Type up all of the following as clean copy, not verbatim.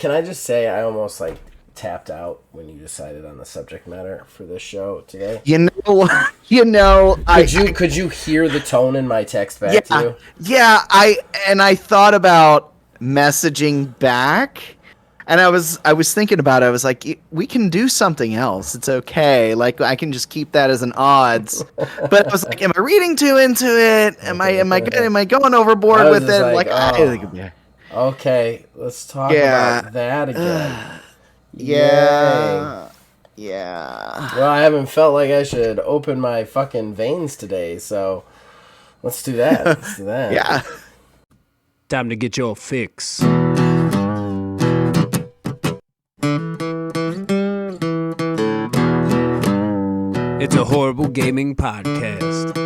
Can I just say I almost like tapped out when you decided on the subject matter for this show today? Could you hear the tone in my text back to you? Yeah, I thought about messaging back, and I was thinking about it. I was like, we can do something else. It's okay. Like, I can just keep that as an odds. But I was like, am I reading too into it? Am I going overboard with it? Like, okay, let's talk about that again. Yeah. Well, I haven't felt like I should open my fucking veins today, so let's do that. Yeah. Time to get your fix. It's a horrible gaming podcast.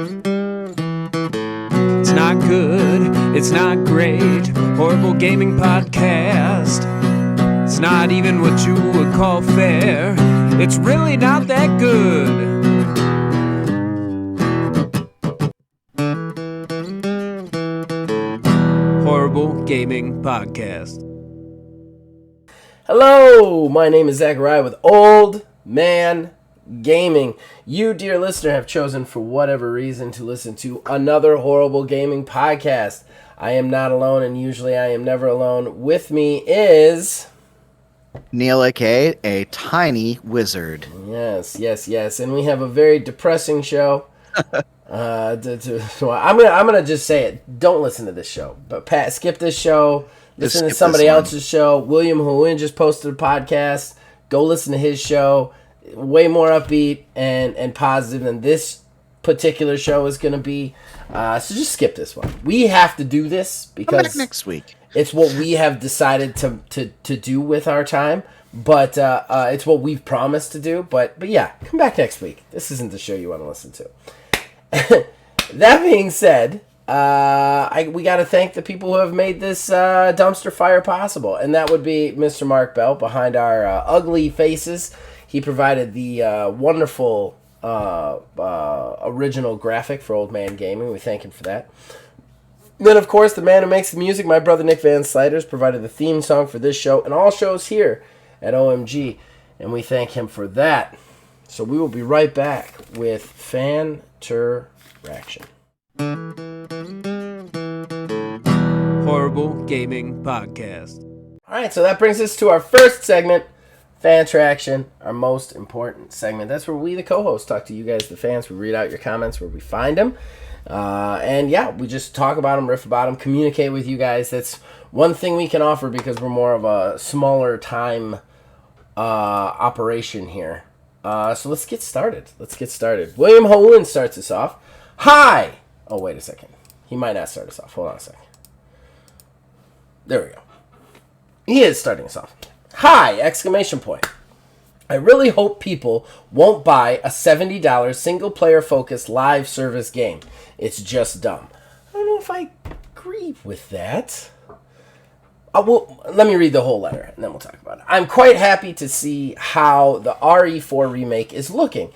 It's not good, it's not great. Horrible gaming podcast. It's not even what you would call fair. It's really not that good. Horrible Gaming Podcast. Hello, my name is Zachariah with Old Man Gaming. You, dear listener, have chosen for whatever reason to listen to another Horrible Gaming Podcast. I am not alone, and usually I am never alone. With me is... Neil, a.k.a. a tiny wizard. Yes. And we have a very depressing show. I'm gonna just say it. Don't listen to this show. But Pat, skip this show. Listen to somebody else's show. William Houin just posted a podcast. Go listen to his show. Way more upbeat and positive than this particular show is gonna be. So just skip this one. We have to do this because come back next week. It's what we have decided to do with our time, but it's what we've promised to do. But yeah, come back next week. This isn't the show you want to listen to. That being said, we got to thank the people who have made this dumpster fire possible, and that would be Mr. Mark Bell behind our ugly faces. He provided the wonderful original graphic for Old Man Gaming. We thank him for that. Then, of course, the man who makes the music, my brother Nick Van Sliders, provided the theme song for this show and all shows here at OMG, and we thank him for that. So we will be right back with Fan-Ter-Raction. Horrible Gaming Podcast. All right, so that brings us to our first segment, Fan-Traction, our most important segment. That's where we, the co-hosts, talk to you guys, the fans. We read out your comments where we find them. And yeah, we just talk about them, riff about them, communicate with you guys. That's one thing we can offer because we're more of a smaller time operation here. So let's get started. William Houin starts us off. Hi! Oh, wait a second. He might not start us off. Hold on a second. There we go. He is starting us off. Hi! Exclamation point. I really hope people won't buy a $70 single-player focused live service game. It's just dumb. I don't know if I agree with that. Let me read the whole letter, and then we'll talk about it. I'm quite happy to see how the RE4 remake is looking.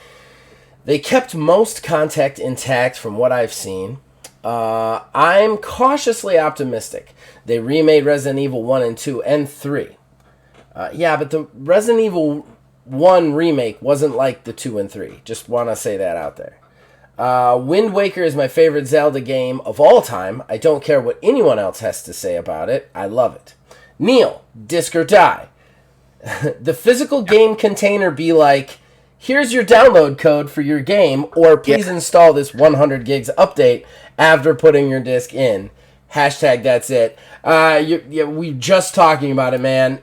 They kept most content intact from what I've seen. I'm cautiously optimistic. They remade Resident Evil 1 and 2 and 3. Yeah, but the Resident Evil 1 remake wasn't like the 2 and 3. Just want to say that out there. Wind Waker is my favorite Zelda game of all time. I don't care what anyone else has to say about it. I love it. Neil, disc or die. The physical game container be like, here's your download code for your game, or please install this 100 gigs update after putting your disc in. Hashtag that's it. We just talking about it, man.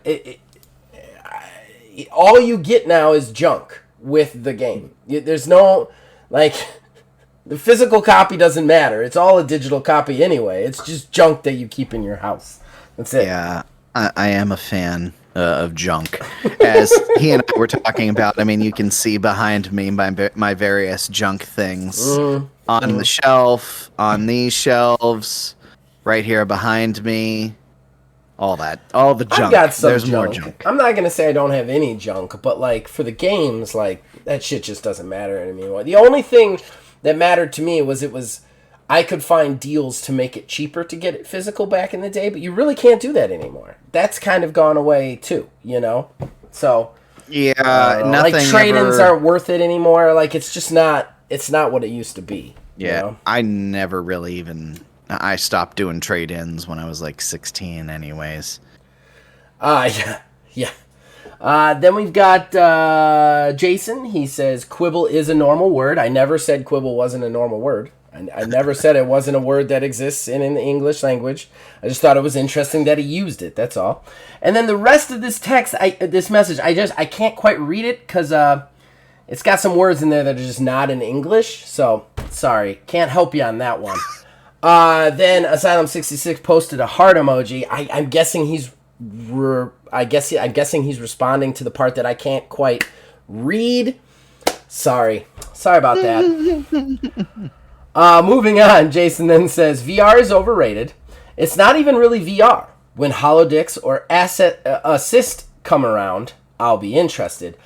All you get now is junk with the game. There's no, the physical copy doesn't matter. It's all a digital copy anyway. It's just junk that you keep in your house. That's it. Yeah, I am a fan of junk. As he and I were talking about, I mean, you can see behind me my various junk things on the shelf, on these shelves, right here behind me. All the junk. I've got some There's junk. more junk. I'm not going to say I don't have any junk, but for the games, that shit just doesn't matter anymore. The only thing that mattered to me was I could find deals to make it cheaper to get it physical back in the day, but you really can't do that anymore. That's kind of gone away too, you know? So Yeah, nothing like trade-ins ever... aren't worth it anymore. Like it's not what it used to be. Yeah, you know? I never really even... I stopped doing trade-ins when I was like 16 anyways. Yeah. Yeah. Then we've got Jason. He says, quibble is a normal word. I never said quibble wasn't a normal word. I never said it wasn't a word that exists in the English language. I just thought it was interesting that he used it. That's all. And then the rest of this text, this message, I can't quite read it because it's got some words in there that are just not in English. So, sorry. Can't help you on that one. Then Asylum66 posted a heart emoji. I'm guessing he's responding to the part that I can't quite read. Sorry about that. Moving on, Jason then says VR is overrated. It's not even really VR. When holodicks or assist come around, I'll be interested.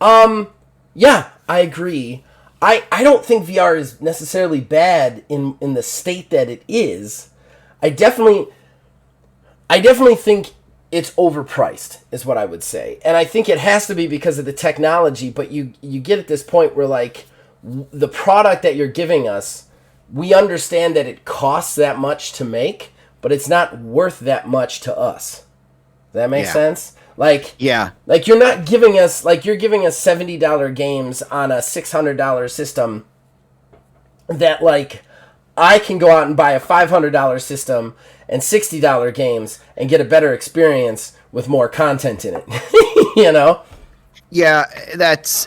Yeah, I agree. I don't think VR is necessarily bad in the state that it is. I definitely think it's overpriced, is what I would say. And I think it has to be because of the technology, but you get at this point where, like, the product that you're giving us, we understand that it costs that much to make, but it's not worth that much to us. Does that make sense? Like, yeah. Like, you're not giving us, like, you're giving us $70 games on a $600 system that, like, I can go out and buy a $500 system and $60 games and get a better experience with more content in it. You know? Yeah,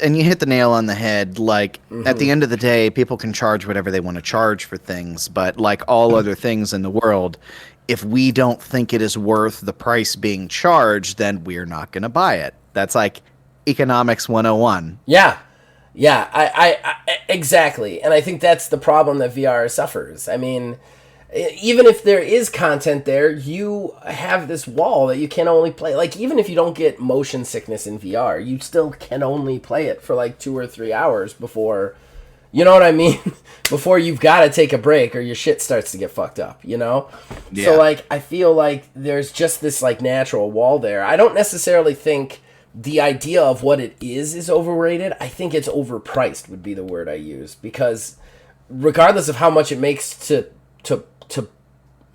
and you hit the nail on the head. Like, at the end of the day, people can charge whatever they want to charge for things, but like all other things in the world, if we don't think it is worth the price being charged, then we're not going to buy it. That's like economics 101. Yeah. Yeah, I exactly. And I think that's the problem that VR suffers. I mean, even if there is content there, you have this wall that you can only play. Like, even if you don't get motion sickness in VR, you still can only play it for like 2 or 3 hours before, you know what I mean? Before you've got to take a break or your shit starts to get fucked up, you know? Yeah. So, like, I feel like there's just this, like, natural wall there. I don't necessarily think the idea of what it is overrated. I think it's overpriced would be the word I use, because regardless of how much it makes to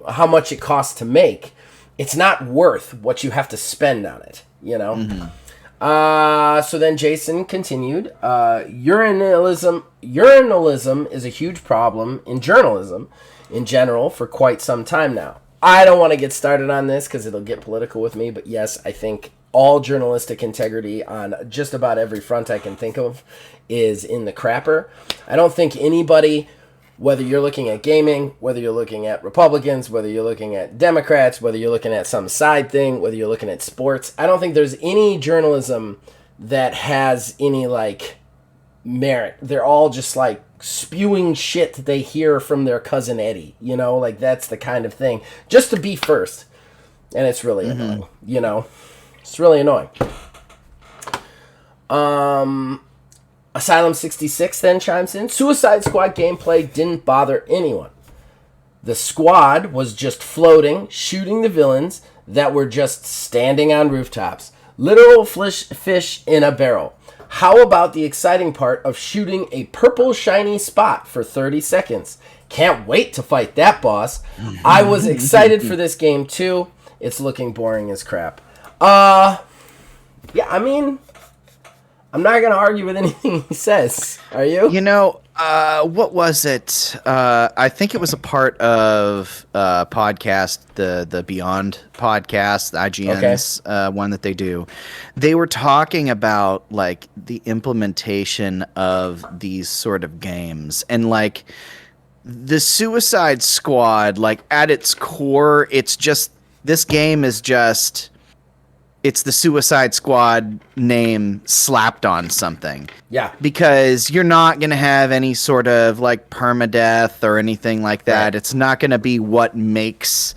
how much it costs to make, it's not worth what you have to spend on it, you know? So then Jason continued, urinalism is a huge problem in journalism in general for quite some time now. I don't want to get started on this because it'll get political with me, but yes, I think all journalistic integrity on just about every front I can think of is in the crapper. I don't think anybody, whether you're looking at gaming, whether you're looking at Republicans, whether you're looking at Democrats, whether you're looking at some side thing, whether you're looking at sports, I don't think there's any journalism that has any, like, merit. They're all just, like, spewing shit that they hear from their cousin Eddie, you know? Like, that's the kind of thing. Just to be first. And it's really annoying, you know? It's really annoying. Asylum66 then chimes in. Suicide Squad gameplay didn't bother anyone. The squad was just floating, shooting the villains that were just standing on rooftops. Literal fish in a barrel. How about the exciting part of shooting a purple shiny spot for 30 seconds? Can't wait to fight that boss. I was excited for this game too. It's looking boring as crap. Yeah, I mean, I'm not going to argue with anything he says. Are you? You know, what was it? I think it was a part of podcast, the Beyond podcast, the IGN's one that they do. They were talking about, like, the implementation of these sort of games. And, like, the Suicide Squad, like, at its core, it's just, this game is just... It's the Suicide Squad name slapped on something. Yeah. Because you're not going to have any sort of, like, permadeath or anything like that. Right. It's not going to be what makes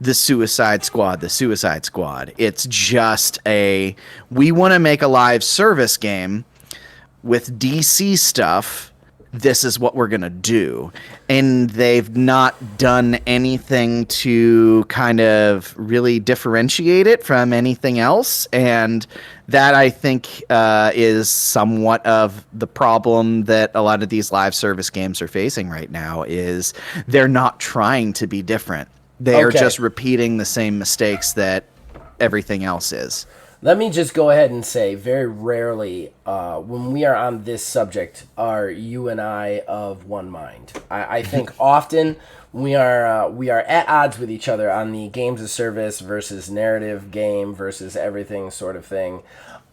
the Suicide Squad the Suicide Squad. It's just we want to make a live service game with DC stuff this is what we're going to do. And they've not done anything to kind of really differentiate it from anything else. And that, I think, is somewhat of the problem that a lot of these live service games are facing right now, is they're not trying to be different. They are just repeating the same mistakes that everything else is. Let me just go ahead and say, very rarely, when we are on this subject, are you and I of one mind. I think often we are at odds with each other on the games of service versus narrative game versus everything sort of thing.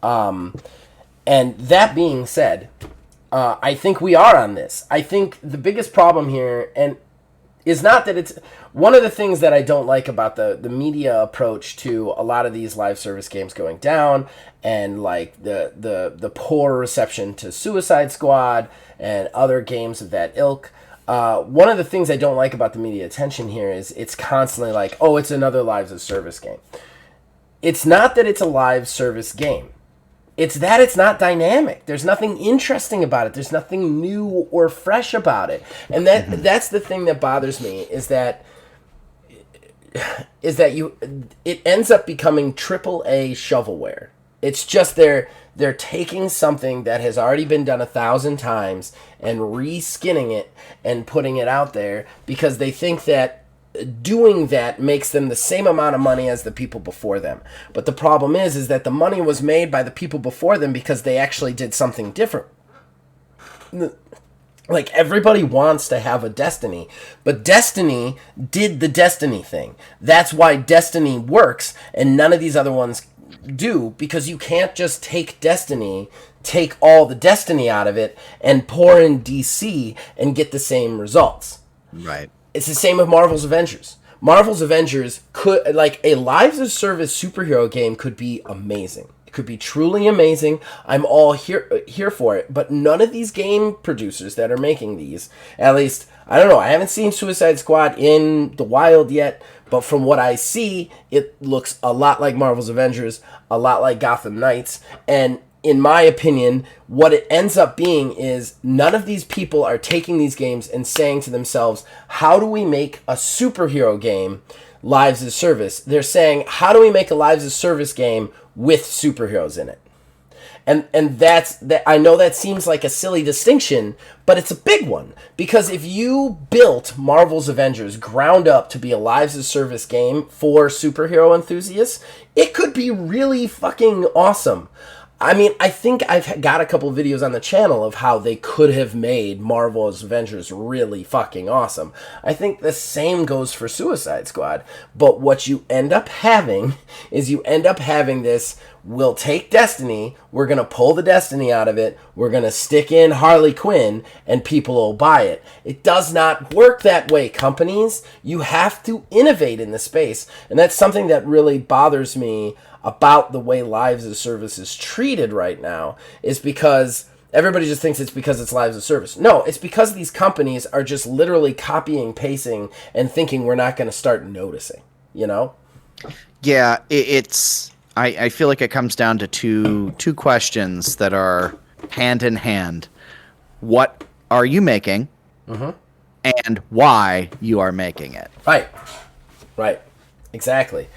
And that being said, I think we are on this. I think the biggest problem here, and is not that it's one of the things that I don't like about the media approach to a lot of these live service games going down, and like the poor reception to Suicide Squad and other games of that ilk. One of the things I don't like about the media attention here is it's constantly like, oh, it's another live service game. It's not that it's a live service game. It's that it's not dynamic. There's nothing interesting about it. There's nothing new or fresh about it. And that's the thing that bothers me, is that it ends up becoming AAA shovelware. It's just they're taking something that has already been done 1,000 times and re-skinning it and putting it out there because they think that doing that makes them the same amount of money as the people before them. But the problem is that the money was made by the people before them because they actually did something different. Like, everybody wants to have a Destiny, but Destiny did the Destiny thing. That's why Destiny works and none of these other ones do, because you can't just take Destiny, take all the Destiny out of it, and pour in DC and get the same results. Right. It's the same with Marvel's Avengers. Marvel's Avengers could, like, a live service superhero game could be amazing. It could be truly amazing. I'm all here for it. But none of these game producers that are making these, at least, I don't know, I haven't seen Suicide Squad in the wild yet, but from what I see, it looks a lot like Marvel's Avengers, a lot like Gotham Knights, and in my opinion, what it ends up being is none of these people are taking these games and saying to themselves, how do we make a superhero game lives as service? They're saying, how do we make a lives as service game with superheroes in it? And that's that. I know that seems like a silly distinction, but it's a big one, because if you built Marvel's Avengers ground up to be a lives as service game for superhero enthusiasts, it could be really fucking awesome. I mean, I think I've got a couple videos on the channel of how they could have made Marvel's Avengers really fucking awesome. I think the same goes for Suicide Squad. But what you end up having is this, we'll take Destiny, we're going to pull the Destiny out of it, we're going to stick in Harley Quinn, and people will buy it. It does not work that way, companies. You have to innovate in the space. And that's something that really bothers me about the way lives as service is treated right now, is because everybody just thinks it's because it's lives as service. No, it's because these companies are just literally copying, pasting, and thinking we're not going to start noticing, you know? Yeah, I feel like it comes down to two questions that are hand in hand. What are you making? Mm-hmm. And why you are making it. Right. Exactly.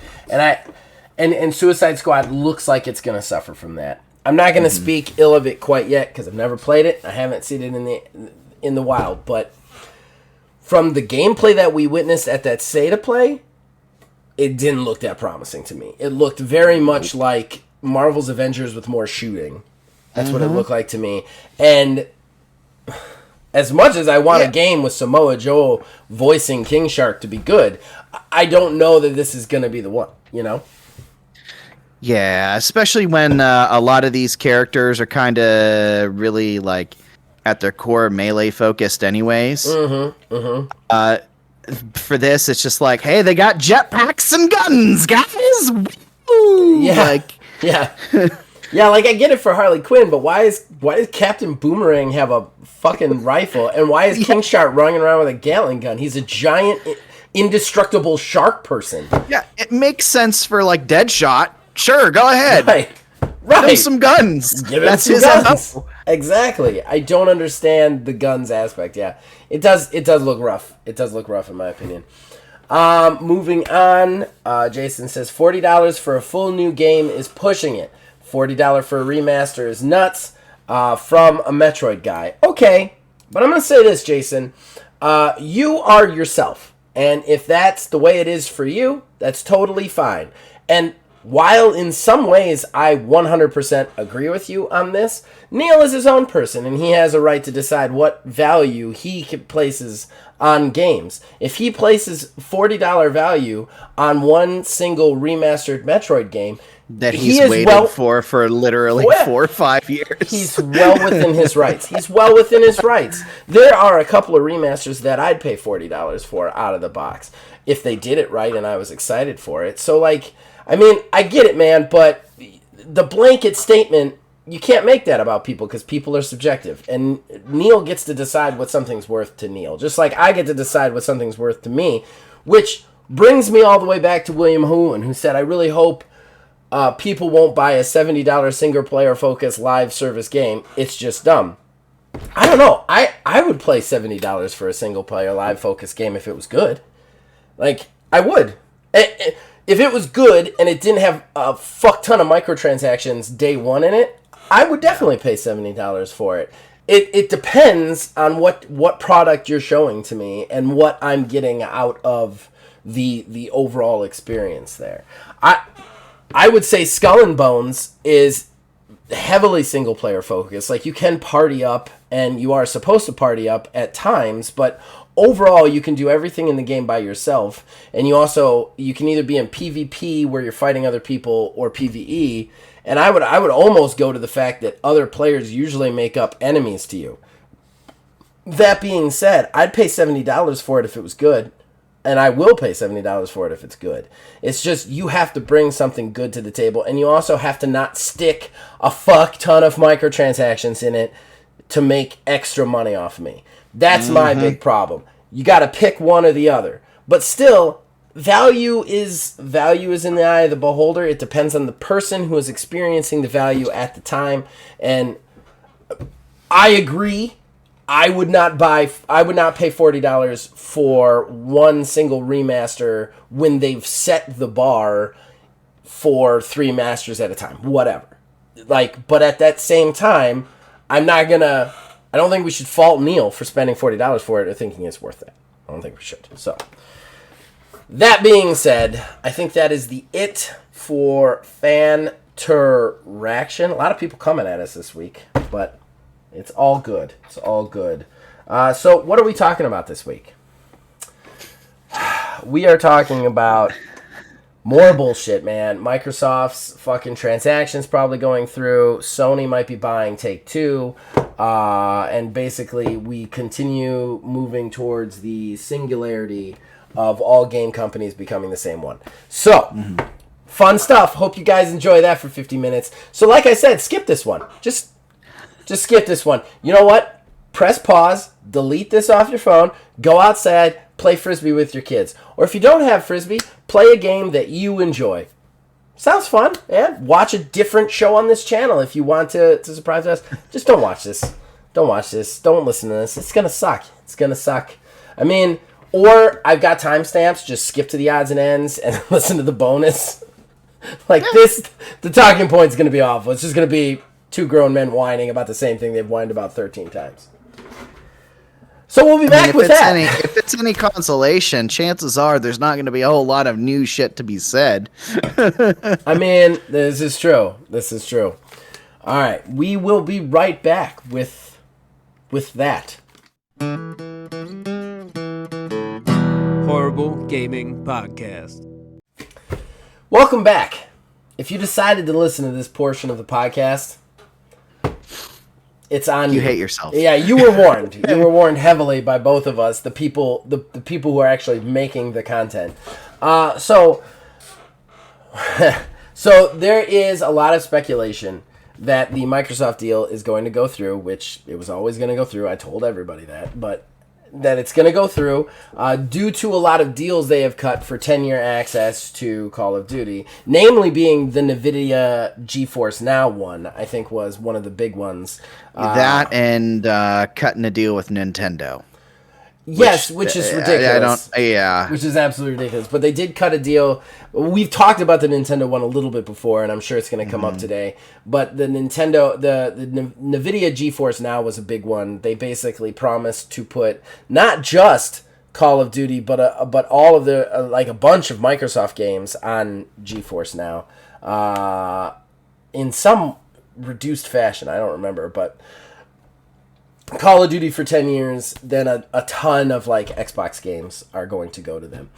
And Suicide Squad looks like it's going to suffer from that. I'm not going to speak ill of it quite yet because I've never played it. I haven't seen it in the wild. But from the gameplay that we witnessed at that Sata play, it didn't look that promising to me. It looked very much like Marvel's Avengers with more shooting. That's what it looked like to me. And as much as I want a game with Samoa Joe voicing King Shark to be good, I don't know that this is going to be the one, you know? Yeah, especially when a lot of these characters are kind of really, like, at their core melee focused anyways. For this, it's just like, hey, they got jetpacks and guns, guys! Woo! Yeah, yeah, like, I get it for Harley Quinn, but why does Captain Boomerang have a fucking rifle, and why is King Shark running around with a Gatling gun? He's a giant, indestructible shark person. Yeah, it makes sense for, like, Deadshot. Sure, go ahead. Get him some guns. Give him That's some his guns. MO. Exactly. I don't understand the guns aspect. Yeah, it does look rough. It does look rough in my opinion. Moving on, Jason says $40 for a full new game is pushing it. $40 for a remaster is nuts. From a Metroid guy. Okay, but I'm gonna say this, Jason. You are yourself, and if that's the way it is for you, that's totally fine. And while in some ways I 100% agree with you on this, Neil is his own person, and he has a right to decide what value he places on games. If he places $40 value on one single remastered Metroid game, that he's waited for literally 4 or 5 years. He's well within his rights. He's well within his rights. There are a couple of remasters that I'd pay $40 for out of the box if they did it right and I was excited for it. So, like, I mean, I get it, man, but the blanket statement, you can't make that about people because people are subjective. And Neil gets to decide what something's worth to Neil, just like I get to decide what something's worth to me, which brings me all the way back to William Houghton, who said, I really hope people won't buy a $70 single-player focused live service game. It's just dumb. I don't know. I would play $70 for a single-player live focused game if it was good. Like, I would. If it was good and it didn't have a fuck ton of microtransactions day one in it, I would definitely pay $70 for it. It depends on what product you're showing to me and what I'm getting out of the overall experience there. I would say Skull and Bones is heavily single player focused. Like, you can party up and you are supposed to party up at times, but overall you can do everything in the game by yourself. And you can either be in PvP where you're fighting other people or PvE. And I would almost go to the fact that other players usually make up enemies to you. That being said, I'd pay $70 for it if it was good. And I will pay $70 for it if it's good. It's just you have to bring something good to the table. And you also have to not stick a fuck ton of microtransactions in it to make extra money off me. That's my big problem. You got to pick one or the other. But still, value is in the eye of the beholder. It depends on the person who is experiencing the value at the time. And I agree. I would not pay $40 for one single remaster when they've set the bar for 3 masters at a time. Whatever. Like, but at that same time, I don't think we should fault Neil for spending $40 for it or thinking it's worth it. I don't think we should. So, that being said, I think that is it for Fanteraction. A lot of people coming at us this week, but it's all good. It's all good. So what are we talking about this week? We are talking about more bullshit, man. Microsoft's fucking transactions probably going through. Sony might be buying Take-Two. And basically we continue moving towards the singularity of all game companies becoming the same one. So, fun stuff. Hope you guys enjoy that for 50 minutes. So like I said, skip this one. Just skip this one. You know what? Press pause, delete this off your phone, go outside, play Frisbee with your kids. Or if you don't have Frisbee, play a game that you enjoy. Sounds fun, man. Watch a different show on this channel if you want to surprise us. Just don't watch this. Don't watch this. Don't listen to this. It's going to suck. It's going to suck. I mean, or I've got timestamps. Just skip to the odds and ends and listen to the bonus. Like this, the talking point's going to be awful. It's just going to be 2 grown men whining about the same thing they've whined about 13 times. So we'll be back with that. If it's any consolation, chances are there's not going to be a whole lot of new shit to be said. I mean, this is true. This is true. All right, we will be right back with that. Horrible Gaming Podcast. Welcome back. If you decided to listen to this portion of the podcast, it's on you. You hate yourself. Yeah, you were warned. You were warned heavily by both of us, the people who are actually making the content. So there is a lot of speculation that the Microsoft deal is going to go through, which it was always going to go through. I told everybody that, but that it's going to go through due to a lot of deals they have cut for 10-year access to Call of Duty, namely being the NVIDIA GeForce Now one, I think was one of the big ones. That and cutting a deal with Nintendo. Yes, which is ridiculous. Which is absolutely ridiculous. But they did cut a deal. We've talked about the Nintendo one a little bit before, and I'm sure it's going to come up today. But the Nintendo, the NVIDIA GeForce Now was a big one. They basically promised to put not just Call of Duty, but all of the like a bunch of Microsoft games on GeForce Now, in some reduced fashion. I don't remember, but Call of Duty for 10 years, then a ton of like Xbox games are going to go to them.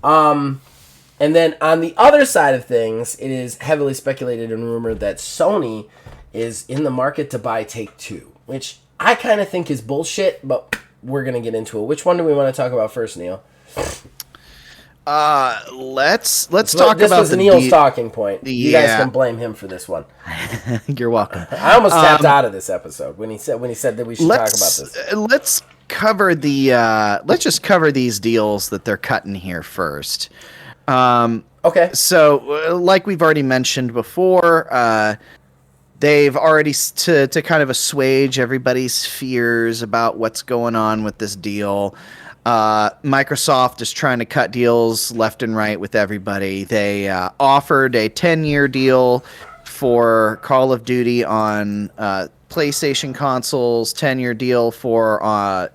And then on the other side of things, it is heavily speculated and rumored that Sony is in the market to buy Take-Two, which I kind of think is bullshit, but we're going to get into it. Which one do we want to talk about first, Neil? Let's talk about this was Neil's talking point. You guys can blame him for this one. You're welcome. I almost tapped out of this episode when he said that we should talk about this. Let's cover let's just cover these deals that they're cutting here first. Okay. So, like we've already mentioned before, they've already to kind of assuage everybody's fears about what's going on with this deal. Microsoft is trying to cut deals left and right with everybody. They offered a 10-year deal for Call of Duty on PlayStation consoles, 10-year deal for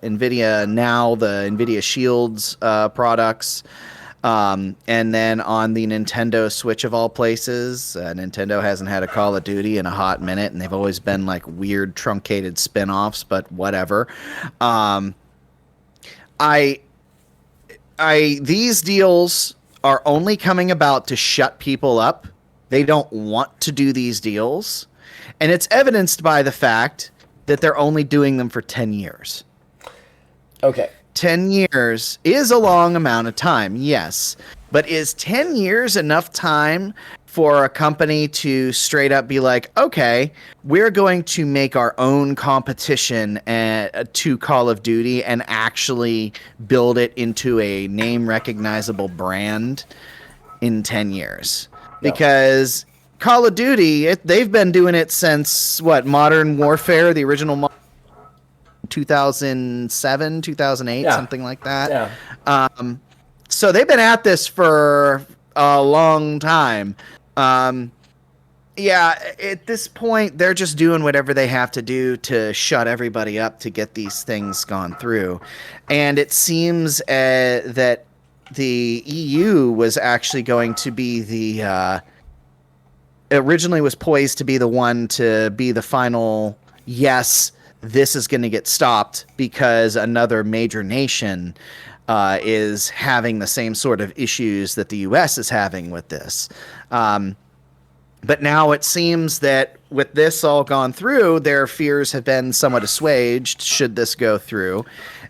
NVIDIA Now, the NVIDIA Shields products, and then on the Nintendo Switch of all places. Nintendo hasn't had a Call of Duty in a hot minute, and they've always been like weird truncated spin-offs, but whatever. These deals are only coming about to shut people up. They don't want to do these deals. And it's evidenced by the fact that they're only doing them for 10 years. Okay. 10 years is a long amount of time, yes. But is 10 years enough time for a company to straight up be like, okay, we're going to make our own competition to Call of Duty and actually build it into a name recognizable brand in 10 years? No. Because Call of Duty, they've been doing it since, Modern Warfare, the original 2007, 2008, something like that. Yeah. So they've been at this for a long time. At this point, they're just doing whatever they have to do to shut everybody up to get these things gone through. And it seems that the EU was actually going to be originally was poised to be the one to be the final, yes, this is going to get stopped because another major nation is having the same sort of issues that the U.S. is having with this. But now it seems that with this all gone through, their fears have been somewhat assuaged should this go through.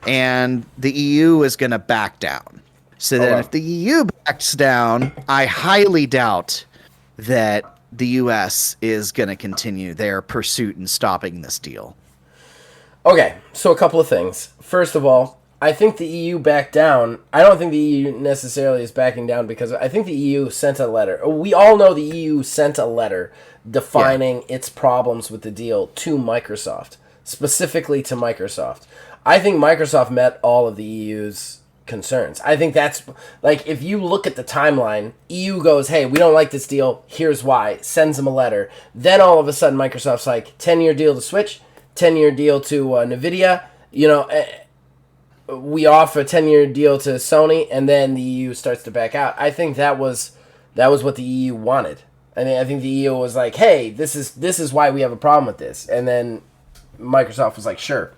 And the EU is going to back down. So then if the EU backs down, I highly doubt that the U.S. is going to continue their pursuit in stopping this deal. Okay, so a couple of things. First of all, I think the EU backed down. I don't think the EU necessarily is backing down because I think the EU sent a letter. We all know the EU sent a letter defining its problems with the deal to Microsoft, specifically to Microsoft. I think Microsoft met all of the EU's concerns. I think that's, like, if you look at the timeline, EU goes, hey, we don't like this deal, here's why, sends them a letter. Then all of a sudden Microsoft's like, 10-year deal to Switch, 10-year deal to NVIDIA, we offer a 10-year deal to Sony, and then the EU starts to back out. I think that was what the EU wanted. I think the EU was like, hey, this is why we have a problem with this. And then Microsoft was like, sure.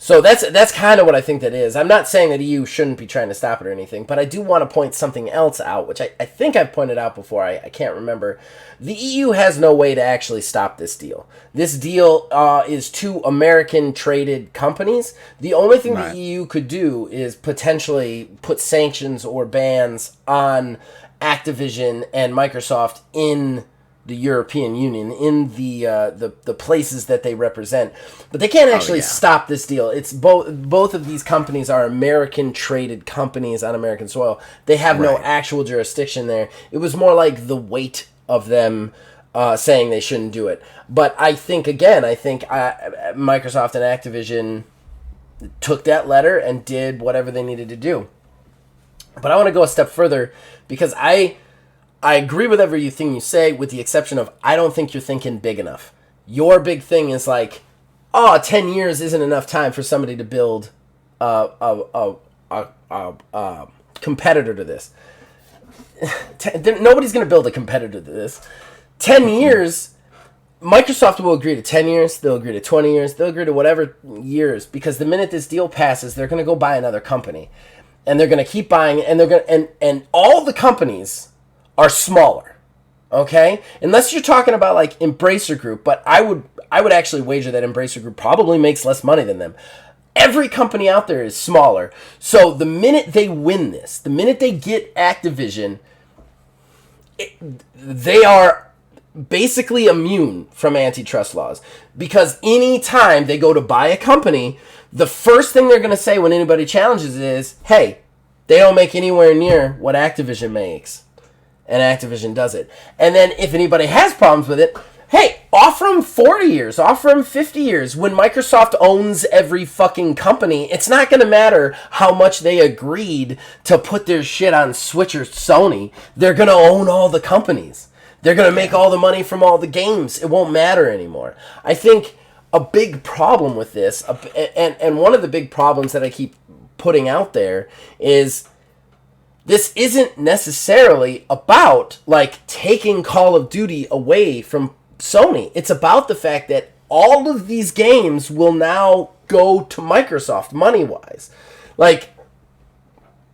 So that's kind of what I think that is. I'm not saying that EU shouldn't be trying to stop it or anything, but I do want to point something else out, which I think I've pointed out before. I can't remember. The EU has no way to actually stop this deal. This deal is two American-traded companies. The only thing the EU could do is potentially put sanctions or bans on Activision and Microsoft in the European Union, in the places that they represent. But they can't actually stop this deal. It's both of these companies are American traded companies on American soil. They have no actual jurisdiction there. It was more like the weight of them saying they shouldn't do it. But I think Microsoft and Activision took that letter and did whatever they needed to do. But I want to go a step further, because I agree with everything you say, with the exception of I don't think you're thinking big enough. Your big thing is like, 10 years isn't enough time for somebody to build a competitor to this. Nobody's going to build a competitor to this. 10 years... Microsoft will agree to 10 years, they'll agree to 20 years, they'll agree to whatever years, because the minute this deal passes, they're going to go buy another company. And they're going to keep buying, and they're going to, and all the companies are smaller. Okay? Unless you're talking about like Embracer Group, but I would actually wager that Embracer Group probably makes less money than them. Every company out there is smaller. So the minute they win this, the minute they get Activision, they are basically immune from antitrust laws, because any time they go to buy a company, the first thing they're going to say when anybody challenges it is, hey, they don't make anywhere near what Activision makes, and Activision does it. And then if anybody has problems with it, hey, offer them 40 years, offer them 50 years. When Microsoft owns every fucking company, it's not going to matter how much they agreed to put their shit on Switch or Sony. They're going to own all the companies. They're going to make all the money from all the games. It won't matter anymore. I think a big problem with this, and one of the big problems that I keep putting out there, is this isn't necessarily about like taking Call of Duty away from Sony. It's about the fact that all of these games will now go to Microsoft money-wise. Like,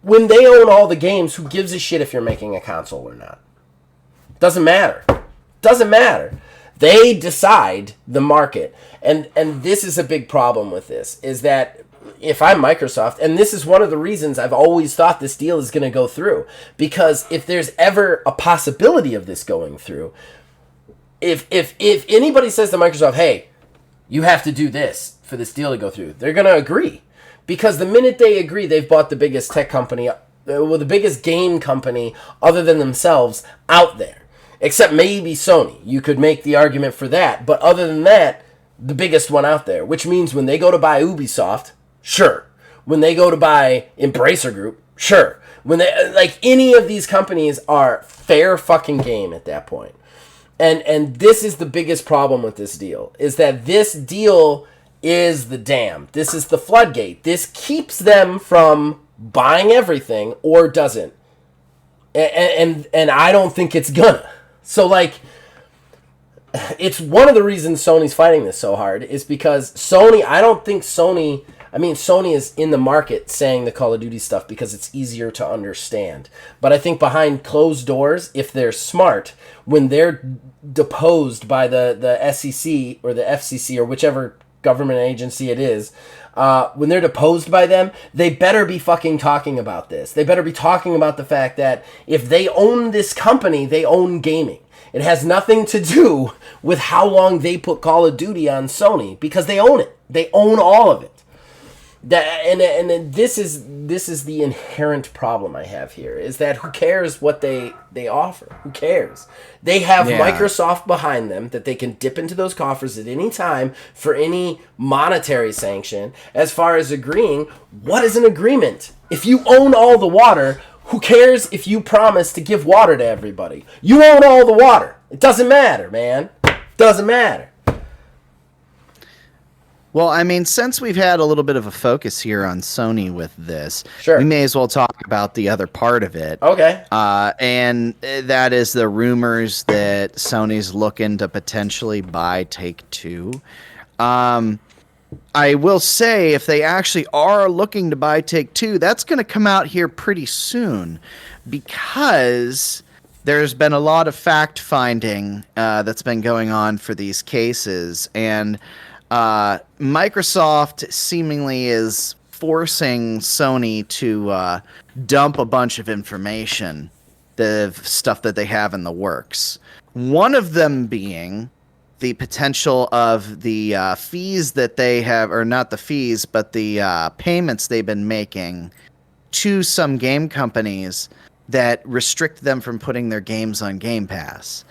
when they own all the games, who gives a shit if you're making a console or not? Doesn't matter. Doesn't matter. They decide the market. And this is a big problem with this, is that if I'm Microsoft, and this is one of the reasons I've always thought this deal is going to go through, because if there's ever a possibility of this going through, if anybody says to Microsoft, hey, you have to do this for this deal to go through, they're going to agree. Because the minute they agree, they've bought the biggest tech company, the biggest game company other than themselves out there. Except maybe Sony. You could make the argument for that. But other than that, the biggest one out there. Which means when they go to buy Ubisoft, sure. When they go to buy Embracer Group, sure. When they, like, any of these companies are fair fucking game at that point. And this is the biggest problem with this deal. Is that this deal is the dam. This is the floodgate. This keeps them from buying everything, or doesn't. And I don't think it's gonna. So, like, it's one of the reasons Sony's fighting this so hard, is because Sony, Sony is in the market saying the Call of Duty stuff because it's easier to understand. But I think behind closed doors, if they're smart, when they're deposed by the SEC or the FCC or whichever government agency it is, when they're deposed by them, they better be fucking talking about this. They better be talking about the fact that if they own this company, they own gaming. It has nothing to do with how long they put Call of Duty on Sony, because they own it. They own all of it. And this is the inherent problem I have here, is that who cares what they offer? Who cares? They have Microsoft behind them that they can dip into those coffers at any time for any monetary sanction. As far as agreeing, what is an agreement? If you own all the water, who cares if you promise to give water to everybody? You own all the water. It doesn't matter, man. Doesn't matter. Well, I mean, since we've had a little bit of a focus here on Sony with this, sure, we may as well talk about the other part of it. Okay. And that is the rumors that Sony's looking to potentially buy Take-Two. I will say, if they actually are looking to buy Take-Two, that's going to come out here pretty soon, because there's been a lot of fact-finding that's been going on for these cases, and Microsoft seemingly is forcing Sony to dump a bunch of information the stuff that they have in the works. One of them being the potential of the fees that they have, or not the fees, but the payments they've been making to some game companies that restrict them from putting their games on Game Pass.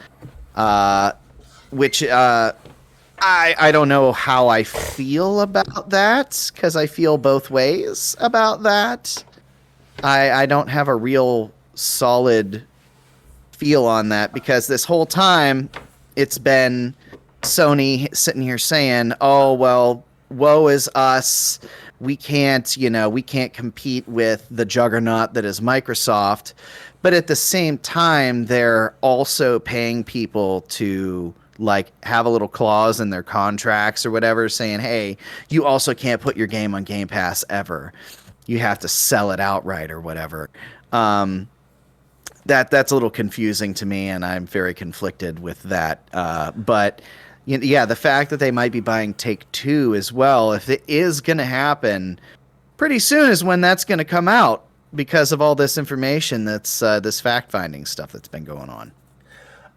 Which I don't know how I feel about that, because I feel both ways about that. I don't have a real solid feel on that, because this whole time it's been Sony sitting here saying, oh, well, woe is us. We can't compete with the juggernaut that is Microsoft. But at the same time, they're also paying people to like have a little clause in their contracts or whatever saying, hey, you also can't put your game on Game Pass ever. You have to sell it outright or whatever. That's a little confusing to me, and I'm very conflicted with that. But yeah, the fact that they might be buying Take-Two as well, if it is going to happen, pretty soon is when that's going to come out, because of all this information that's this fact-finding stuff that's been going on.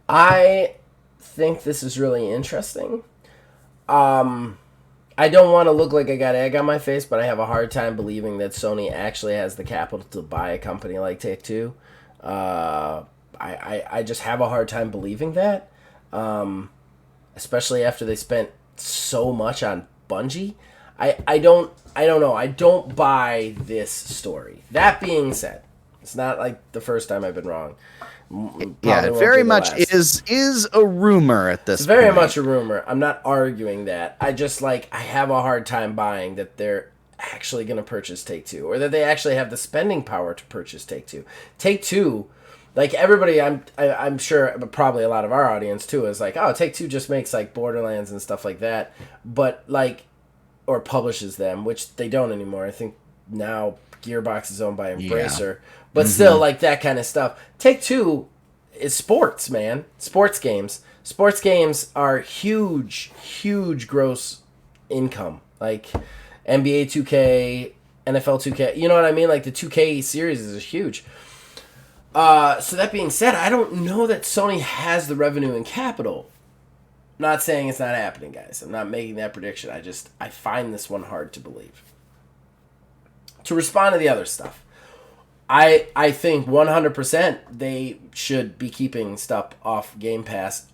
I think this is really interesting. I don't want to look like I got egg on my face, but I have a hard time believing that Sony actually has the capital to buy a company like Take-Two. I just have a hard time believing that. Especially after they spent so much on Bungie. I don't know. I don't buy this story. That being said, it's not like the first time I've been wrong. Yeah, it very much is a rumor at this point. It's very much a rumor. I'm not arguing that. I just I have a hard time buying that they're actually going to purchase Take-Two, or that they actually have the spending power to purchase Take-Two. Take-Two, like everybody, I'm sure, but probably a lot of our audience too, is like, oh, Take-Two just makes like Borderlands and stuff like that, but or publishes them, which they don't anymore. I think now Gearbox is owned by Embracer, but still like that kind of stuff. Take-Two is sports, man. Sports games. Sports games are huge gross income. Like NBA 2K, NFL 2K, you know what I mean? Like the 2K series is huge. So that being said, I don't know that Sony has the revenue and capital. Not saying it's not happening, guys. I'm not making that prediction. I find this one hard to believe. To respond to the other stuff, I think 100% they should be keeping stuff off Game Pass.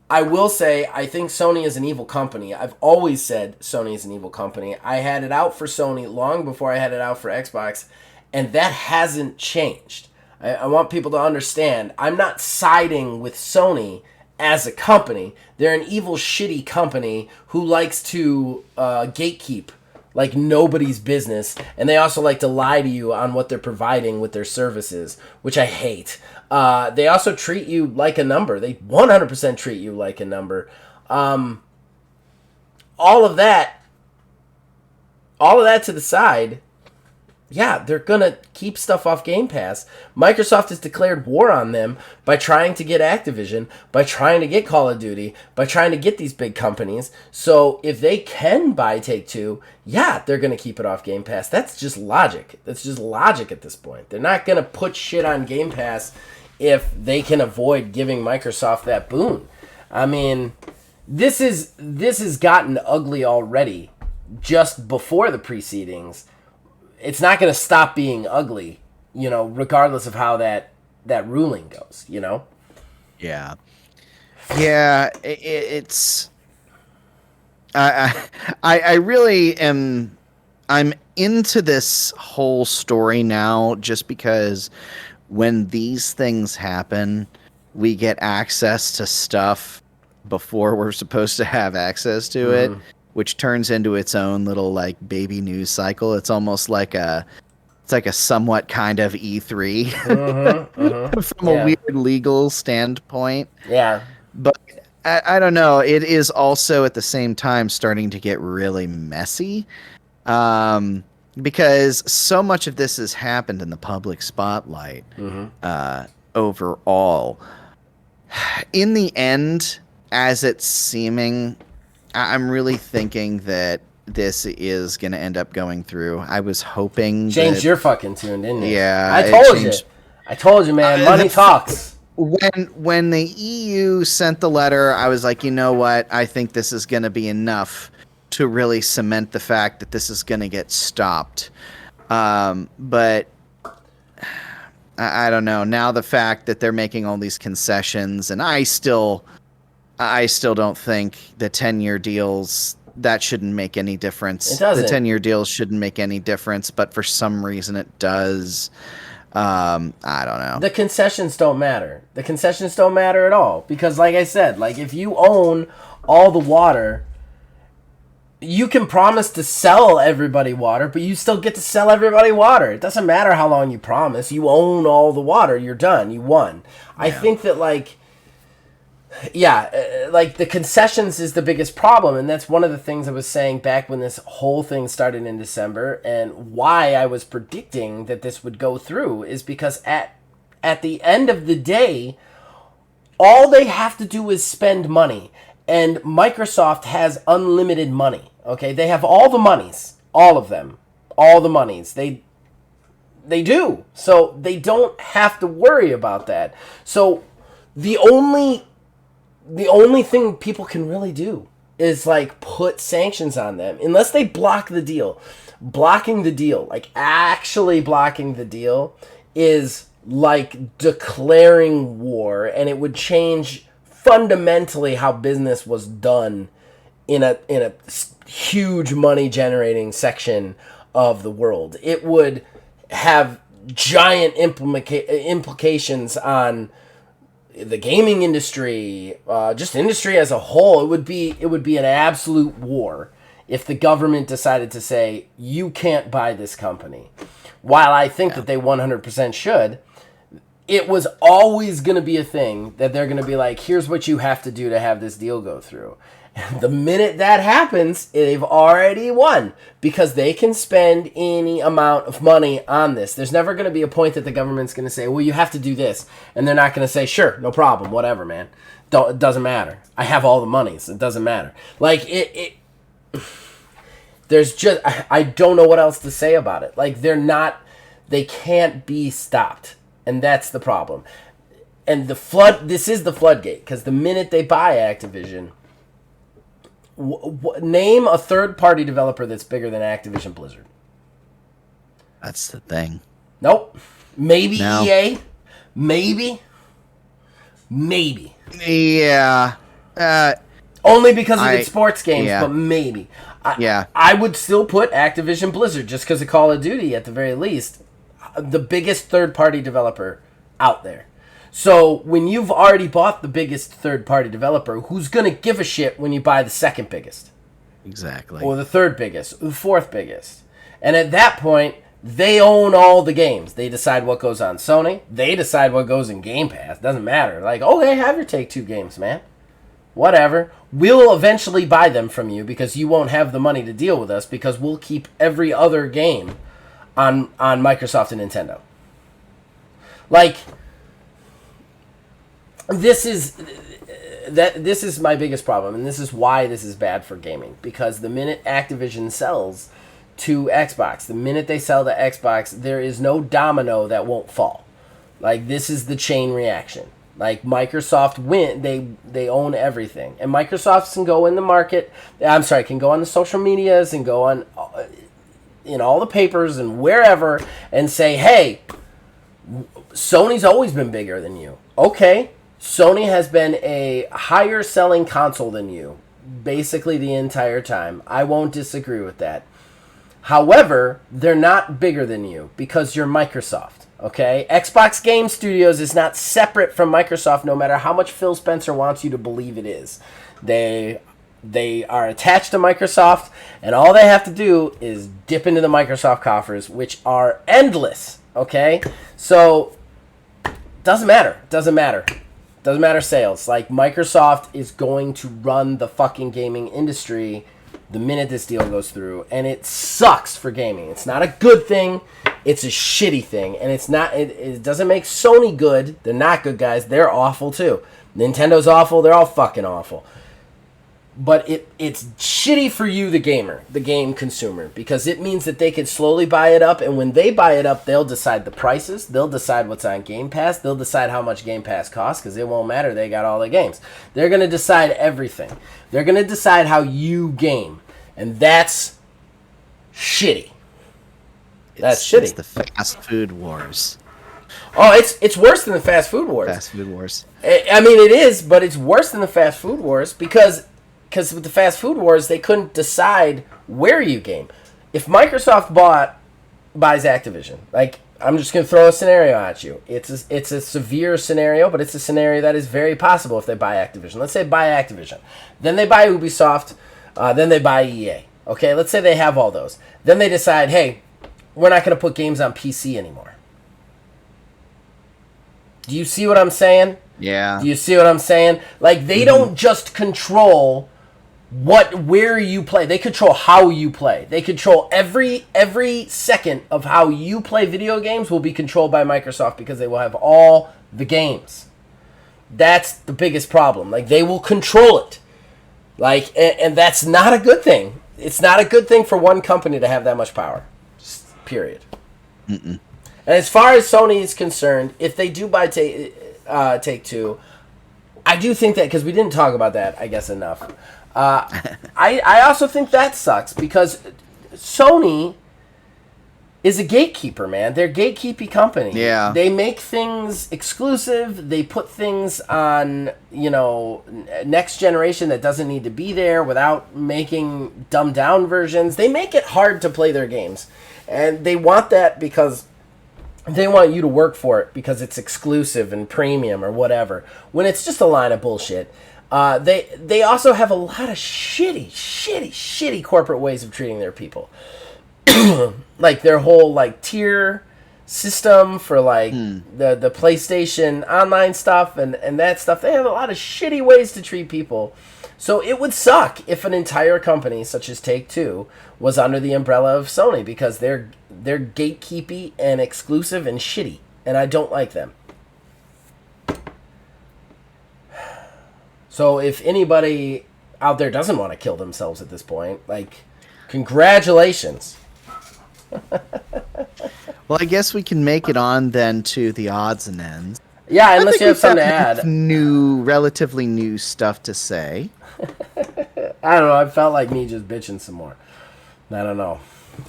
I will say, I think Sony is an evil company. I've always said Sony is an evil company. I had it out for Sony long before I had it out for Xbox, and that hasn't changed. I want people to understand, I'm not siding with Sony as a company. They're an evil, shitty company who likes to gatekeep like nobody's business, and they also like to lie to you on what they're providing with their services, which I hate. They also treat you like a number. They 100% treat you like a number. All of that to the side, yeah, they're going to keep stuff off Game Pass. Microsoft has declared war on them by trying to get Activision, by trying to get Call of Duty, by trying to get these big companies. So if they can buy Take-Two, yeah, they're going to keep it off Game Pass. That's just logic. That's just logic at this point. They're not going to put shit on Game Pass if they can avoid giving Microsoft that boon. I mean, this has gotten ugly already just before the proceedings. It's not going to stop being ugly, regardless of how that ruling goes, Yeah. Yeah, it's... I really am... I'm into this whole story now just because when these things happen, we get access to stuff before we're supposed to have access to it, which turns into its own little like baby news cycle. It's almost like a somewhat kind of E3 from a weird legal standpoint. Yeah. But I don't know. It is also at the same time starting to get really messy. Because so much of this has happened in the public spotlight overall. In the end, as it's seeming, I'm really thinking that this is going to end up going through. I was hoping James, you're fucking tuned in. Yeah. I told you. I told you, man. Money talks. When the EU sent the letter, I was like, you know what? I think this is going to be enough to really cement the fact that this is going to get stopped. But I don't know. Now the fact that they're making all these concessions, and I still don't think the 10-year deals, that shouldn't make any difference. It doesn't. The 10-year deals shouldn't make any difference, but for some reason it does. I don't know. The concessions don't matter. The concessions don't matter at all. Because like I said, like if you own all the water, you can promise to sell everybody water, but you still get to sell everybody water. It doesn't matter how long you promise. You own all the water. You're done. You won. Yeah. I think that like the concessions is the biggest problem, and that's one of the things I was saying back when this whole thing started in December, and why I was predicting that this would go through is because at the end of the day, all they have to do is spend money, and Microsoft has unlimited money, okay? They have all the monies, all of them, all the monies. They do, so they don't have to worry about that. So the only thing people can really do is like put sanctions on them unless they block the deal. Blocking the deal, like actually blocking the deal, is like declaring war, and it would change fundamentally how business was done in a huge money generating section of the world. It would have giant implications on the gaming industry, just industry as a whole. It would be an absolute war if the government decided to say, you can't buy this company. While I think that they 100% should, it was always going to be a thing that they're going to be like, here's what you have to do to have this deal go through. And the minute that happens, they've already won, because they can spend any amount of money on this. There's never going to be a point that the government's going to say, well, you have to do this. And they're not going to say, sure, no problem, whatever, man. It doesn't matter. I have all the monies. It doesn't matter. Like, there's just, I don't know what else to say about it. Like, they can't be stopped. And that's the problem. And this is the floodgate, because the minute they buy Activision, name a third-party developer that's bigger than Activision Blizzard. That's the thing. Nope. Maybe No. EA. Maybe. Yeah. Only because of its sports games, yeah. but maybe. Yeah. I would still put Activision Blizzard, just because of Call of Duty, at the very least, the biggest third-party developer out there. So when you've already bought the biggest third-party developer, who's going to give a shit when you buy the second biggest? Exactly. Or the third biggest, or the fourth biggest? And at that point, they own all the games. They decide what goes on Sony. They decide what goes in Game Pass. Doesn't matter. Like, okay, have your Take-Two games, man. Whatever. We'll eventually buy them from you because you won't have the money to deal with us, because we'll keep every other game on Microsoft and Nintendo. Like, this is my biggest problem, and this is why this is bad for gaming. Because the minute Activision sells to Xbox, the minute they sell to Xbox, there is no domino that won't fall. Like, this is the chain reaction. Like, Microsoft they own everything, and Microsoft can go in the market. Can go on the social medias and go on in all the papers and wherever and say, hey, Sony's always been bigger than you. Okay. Sony has been a higher selling console than you basically the entire time. I won't disagree with that. However, they're not bigger than you because you're Microsoft, okay? Xbox Game Studios is not separate from Microsoft, no matter how much Phil Spencer wants you to believe it is. They are attached to Microsoft, and all they have to do is dip into the Microsoft coffers, which are endless, okay? So, doesn't matter sales. Like, Microsoft is going to run the fucking gaming industry the minute this deal goes through, and it sucks for gaming. It's not a good thing. It's a shitty thing, and it doesn't make Sony good. They're not good guys. They're awful too. Nintendo's awful. They're all fucking awful. but it's shitty for you, the gamer, the game consumer, because it means that they can slowly buy it up, and when they buy it up, they'll decide the prices, they'll decide what's on Game Pass, they'll decide how much Game Pass costs, because it won't matter, they got all the games. They're going to decide everything. They're going to decide how you game, and that's shitty. That's shitty. It's the fast food wars. Oh, it's worse than the fast food wars. Fast food wars. I mean, it is, but it's worse than the fast food wars because with the fast food wars, they couldn't decide where you game. If Microsoft buys Activision, like, I'm just going to throw a scenario at you. It's a severe scenario, but it's a scenario that is very possible if they buy Activision. Let's say buy Activision. Then they buy Ubisoft. Then they buy EA. Okay, let's say they have all those. Then they decide, hey, we're not going to put games on PC anymore. Do you see what I'm saying? Yeah. Do you see what I'm saying? Like, they don't just control where you play. They control how you play. They control every second of how you play video games will be controlled by Microsoft because they will have all the games. That's the biggest problem. Like, they will control it. Like, and that's not a good thing. It's not a good thing for one company to have that much power. Just period. Mm-mm. And as far as Sony is concerned, if they do buy Take-Two, I do think that, because we didn't talk about that, I guess, enough. I also think that sucks, because Sony is a gatekeeper, man. They're a gatekeeping company. Yeah. They make things exclusive. They put things on, next generation that doesn't need to be there without making dumbed-down versions. They make it hard to play their games. And they want that because they want you to work for it because it's exclusive and premium or whatever, when it's just a line of bullshit. They also have a lot of shitty corporate ways of treating their people. Like their whole tier system for the PlayStation online stuff and that stuff. They have a lot of shitty ways to treat people. So it would suck if an entire company such as Take-Two was under the umbrella of Sony, because they're gatekeepy and exclusive and shitty, and I don't like them. So if anybody out there doesn't want to kill themselves at this point, congratulations. Well, I guess we can make it on then to the odds and ends. Yeah, unless you have something to add. Relatively new stuff to say. I don't know. I felt like me just bitching some more. I don't know.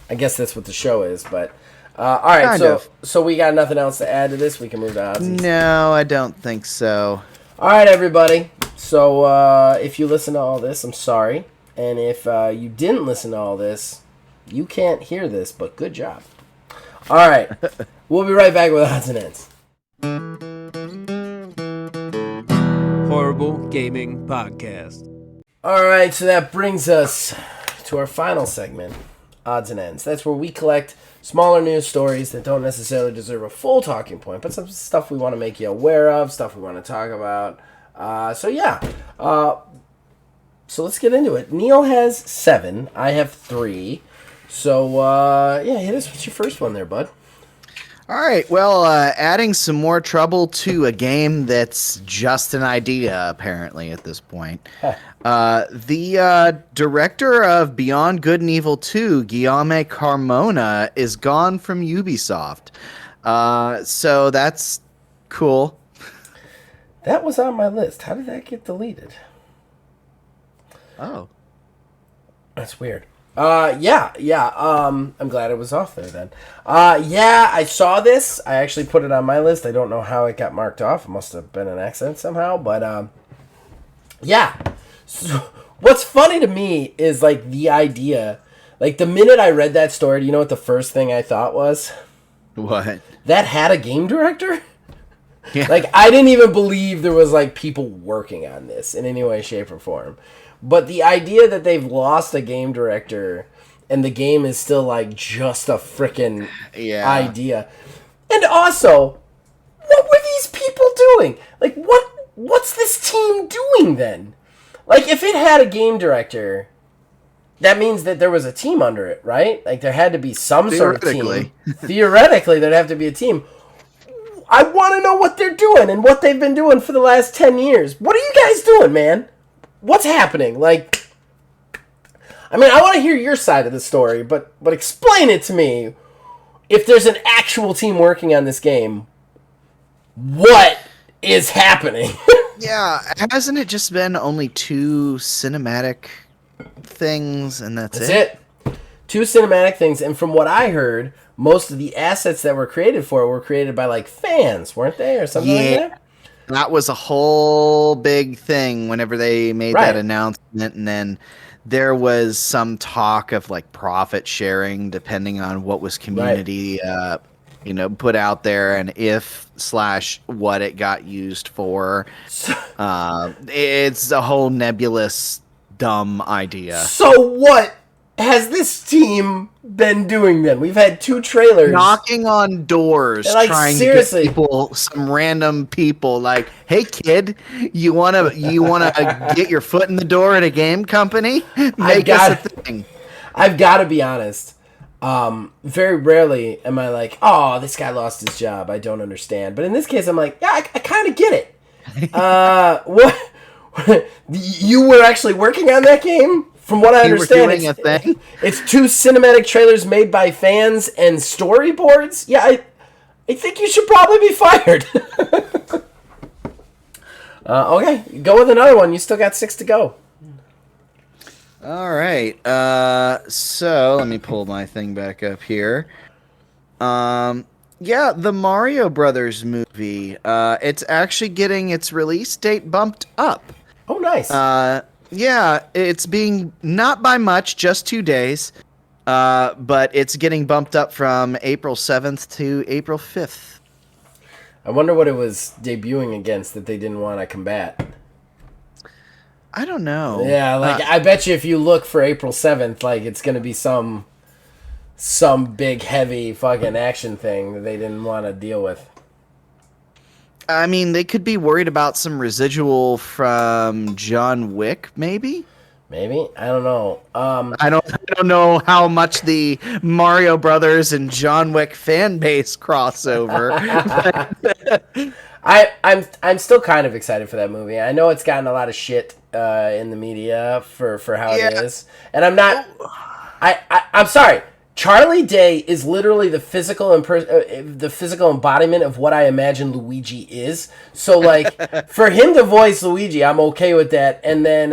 I guess that's what the show is, but all right. So we got nothing else to add to this. We can move to odds. No, I don't think so. All right, everybody. So if you listen to all this, I'm sorry, and if you didn't listen to all this, you can't hear this. But good job. All right, we'll be right back with odds and ends. Horrible Gaming Podcast. All right, so that brings us to our final segment, Odds and Ends. That's where we collect smaller news stories that don't necessarily deserve a full talking point, but some stuff we want to make you aware of, stuff we want to talk about. So let's get into it. Neil has 7. I have 3. So, hit us with your first one there, bud. All right, well, adding some more trouble to a game that's just an idea, apparently, at this point. The director of Beyond Good and Evil 2, Guillaume Carmona, is gone from Ubisoft. So that's cool. That was on my list. How did that get deleted? Oh. That's weird. I'm glad it was off there then. I saw this. I actually put it on my list. I don't know how it got marked off. It must have been an accident somehow, but So, what's funny to me is the idea, the minute I read that story, do you know what the first thing I thought was? What? That had a game director? Yeah. I didn't even believe there was people working on this in any way, shape, or form. But the idea that they've lost a game director and the game is still just a freaking idea. And also, what were these people doing? What's this team doing then? If it had a game director, that means that there was a team under it, right? There had to be some sort of team. Theoretically, there'd have to be a team. I want to know what they're doing and what they've been doing for the last 10 years. What are you guys doing, man? What's happening? I mean, I want to hear your side of the story, but explain it to me. If there's an actual team working on this game, what is happening? Yeah, hasn't it just been only 2 cinematic things and that's it? That's it. 2 cinematic things, and from what I heard, most of the assets that were created for it were created by like fans, weren't they, or something like that? That was a whole big thing whenever they made Right. that announcement, and then there was some talk of like profit sharing depending on what was community put out there and what it got used for. It's a whole nebulous, dumb idea. So what has this team been doing then? We've had 2 trailers. Knocking on doors, Like, trying seriously. to get some random people, like, "Hey kid, you wanna get your foot in the door at a game company? Make us a thing." I've got to be honest. Very rarely am I like, "Oh, this guy lost his job. I don't understand." But in this case, I'm like, "Yeah, I kind of get it." What? You were actually working on that game? From what I understand, doing a thing? It's 2 cinematic trailers made by fans and storyboards. Yeah, I think you should probably be fired. Okay, go with another one. You still got 6 to go. All right. So let me pull my thing back up here. Yeah, the Mario Brothers movie. It's actually getting its release date bumped up. Oh, nice. Yeah, it's being not by much, just 2 days. But it's getting bumped up from April 7th to April 5th. I wonder what it was debuting against that they didn't want to combat. I don't know. Yeah, like I bet you if you look for April 7th, like it's gonna be some big heavy fucking action thing that they didn't want to deal with. I mean, they could be worried about some residual from John Wick, maybe. Maybe, I don't know. I don't know how much the Mario Brothers and John Wick fan base crossover. I'm still kind of excited for that movie. I know it's gotten a lot of shit in the media for how it is, and I'm not. I'm sorry. Charlie Day is literally the physical embodiment of what I imagine Luigi is. So, like, for him to voice Luigi, I'm okay with that. And then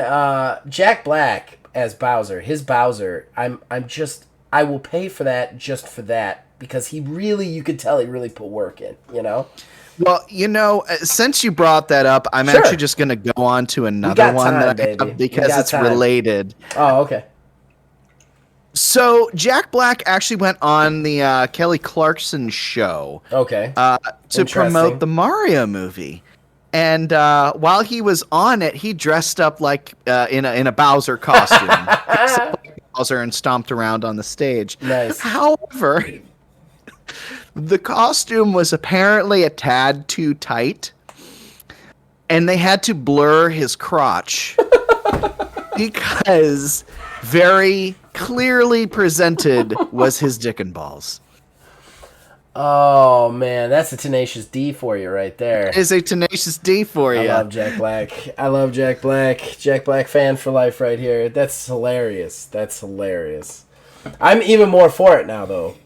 Jack Black as Bowser, his Bowser, I will pay for that just for that because you could tell he really put work in. You know. Well, since you brought that up, I'm actually just going to go on to another one that I have because it's related. Oh, okay. So Jack Black actually went on the Kelly Clarkson show. Okay. To promote the Mario movie. And while he was on it, he dressed up like in a Bowser costume. Like Bowser and stomped around on the stage. Nice. However, the costume was apparently a tad too tight, and they had to blur his crotch because very clearly presented was his dick and balls. Oh man, that's a Tenacious D for you right there. It is a Tenacious D for you. I love Jack Black. Jack Black fan for life right here. That's hilarious. I'm even more for it now though.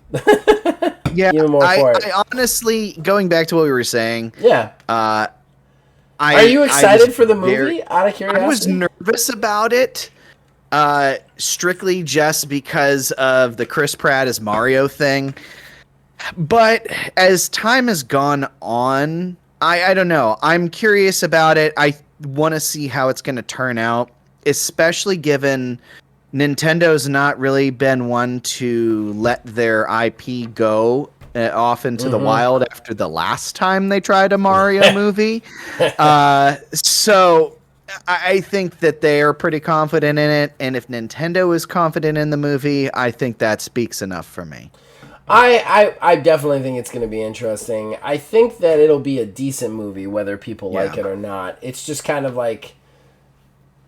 Yeah, even more for it. I honestly, going back to what we were saying. Yeah. Are you excited for the movie? Out of curiosity, I was nervous about it. Strictly just because of the Chris Pratt as Mario thing. But as time has gone on, I don't know. I'm curious about it. I want to see how it's going to turn out, especially given Nintendo's not really been one to let their IP go off into the wild after the last time they tried a Mario movie. So I think that they are pretty confident in it, and if Nintendo is confident in the movie, I think that speaks enough for me. I definitely think it's going to be interesting. I think that it'll be a decent movie, whether people like it or not. It's just kind of like,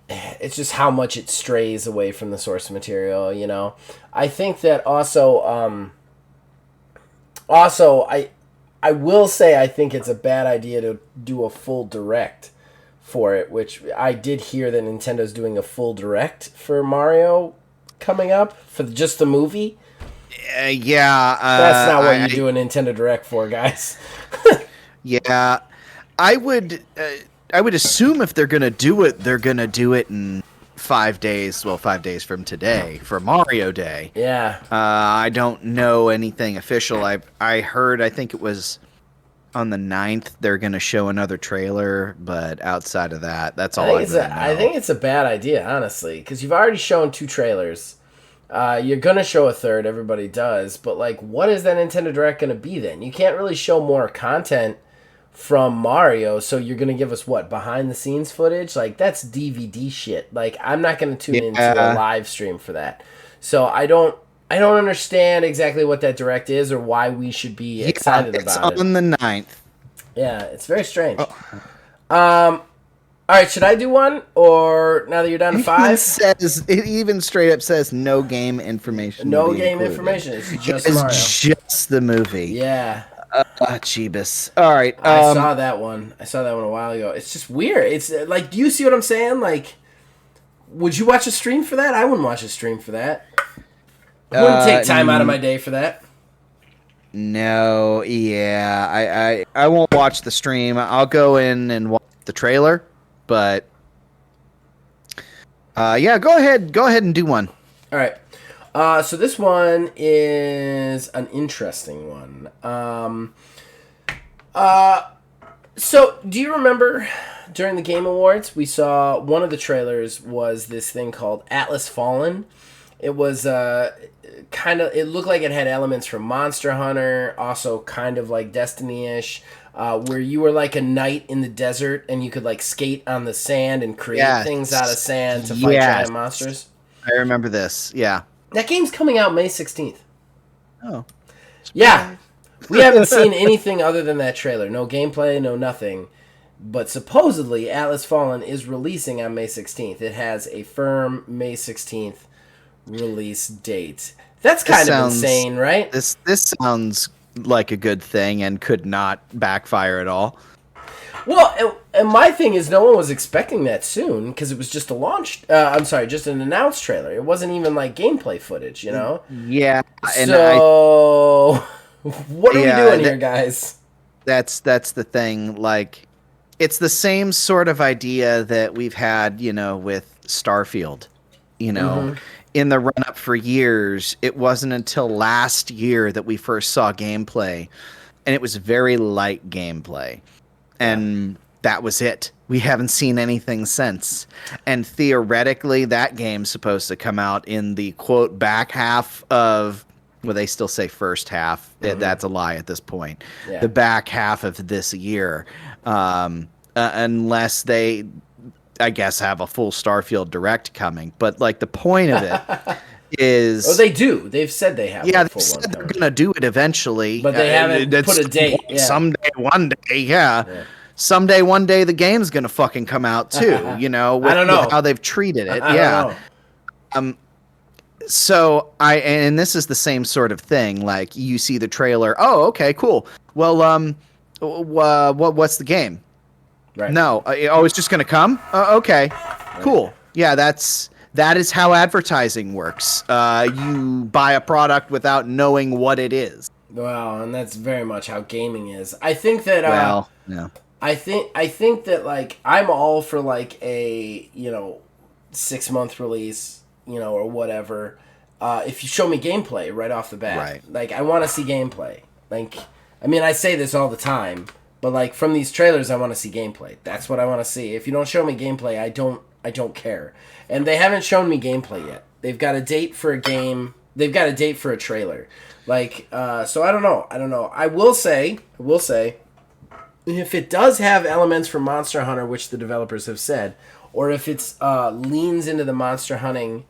it's just how much it strays away from the source material, you know? I think that also, I will say I think it's a bad idea to do a full direct for it, which I did hear that Nintendo's doing a full direct for Mario. coming up for just the movie. Yeah. That's not what you do a Nintendo Direct for, guys. Yeah, I would assume if they're gonna do it, they're gonna do it in 5 days. Well, 5 days from today for Mario Day. Yeah. I don't know anything official. I heard. I think it was on the 9th they're gonna show another trailer, but outside of that, that's all I really know. I think it's a bad idea, honestly, because you've already shown 2 trailers. You're gonna show a third. Everybody does, but like, what is that Nintendo Direct gonna be then? You can't really show more content from Mario, so you're gonna give us what, behind the scenes footage? Like, that's DVD shit. Like, I'm not gonna tune into a live stream for that. So I don't understand exactly what that Direct is or why we should be excited about it. It's on the 9th. Yeah, it's very strange. All right, should I do one, or now that you're down to 5? It even straight up says no game information. No game information. It's just Mario. It's just the movie. Yeah. Jeebus. All right. I saw that one. I saw that one a while ago. It's just weird. It's like, do you see what I'm saying? Like, would you watch a stream for that? I wouldn't watch a stream for that. I wouldn't take time out of my day for that. No, yeah. I won't watch the stream. I'll go in and watch the trailer, but yeah, go ahead and do one. All right. So this one is an interesting one. So do you remember during the Game Awards, we saw one of the trailers was this thing called Atlas Fallen. It was it looked like it had elements from Monster Hunter, also kind of like Destiny-ish, where you were like a knight in the desert and you could like skate on the sand and create things out of sand to fight giant monsters. I remember this, yeah. That game's coming out May 16th. Oh. Yeah. We haven't seen anything other than that trailer. No gameplay, no nothing. But supposedly, Atlas Fallen is releasing on May 16th. It has a firm May 16th release date. That's kind of insane, right? This sounds like a good thing and could not backfire at all. Well, and my thing is, no one was expecting that soon because it was just a launch. Just an announced trailer. It wasn't even like gameplay footage, you know. Yeah. So, what are we doing here, guys? That's the thing. Like, it's the same sort of idea that we've had, with Starfield. In the run up for years, it wasn't until last year that we first saw gameplay, and it was very light gameplay. And that was it. We haven't seen anything since. And theoretically, that game's supposed to come out in the, quote, back half of... Well, they still say first half. Mm-hmm. That's a lie at this point. Yeah. The back half of this year. Unless they, I guess, have a full Starfield Direct coming. But, like, the point of it... is... Oh, they do. They've said they have. Yeah, they said they're going to do it eventually. But they haven't put a date. Yeah. Someday, one day, yeah. Someday, one day, the game's going to fucking come out, too. I don't know. With how they've treated it. I don't know. So, and this is the same sort of thing. Like, you see the trailer. Oh, okay, cool. Well, what's the game? Right. No. It's just going to come? Okay. Right. Cool. Yeah, that is how advertising works. You buy a product without knowing what it is. Well, and that's very much how gaming is. I think that. Yeah. I think that, like, I'm all for like a 6-month release, or whatever. If you show me gameplay right off the bat, right. Like, I want to see gameplay. Like, I mean, I say this all the time, but like, from these trailers, I want to see gameplay. That's what I want to see. If you don't show me gameplay, I don't care. And they haven't shown me gameplay yet. They've got a date for a game. They've got a date for a trailer. Like, so I don't know. I will say, if it does have elements from Monster Hunter, which the developers have said, or if it's leans into the monster hunting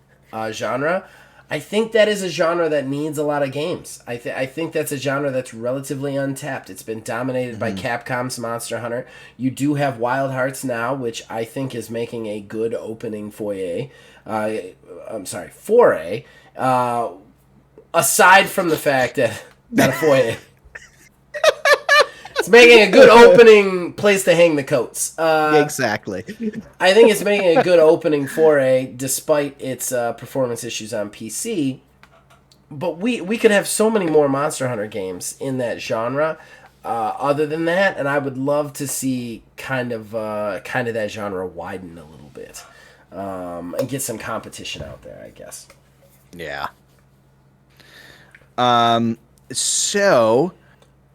genre, I think that is a genre that needs a lot of games. I think that's a genre that's relatively untapped. It's been dominated by Capcom's Monster Hunter. You do have Wild Hearts now, which I think is making a good opening foray. Aside from the fact that not a foyer. It's making a good opening place to hang the coats. Exactly. I think it's making a good opening foray, despite its performance issues on PC. But we could have so many more Monster Hunter games in that genre. Other than that, and I would love to see kind of that genre widen a little bit, and get some competition out there, I guess. Yeah. So,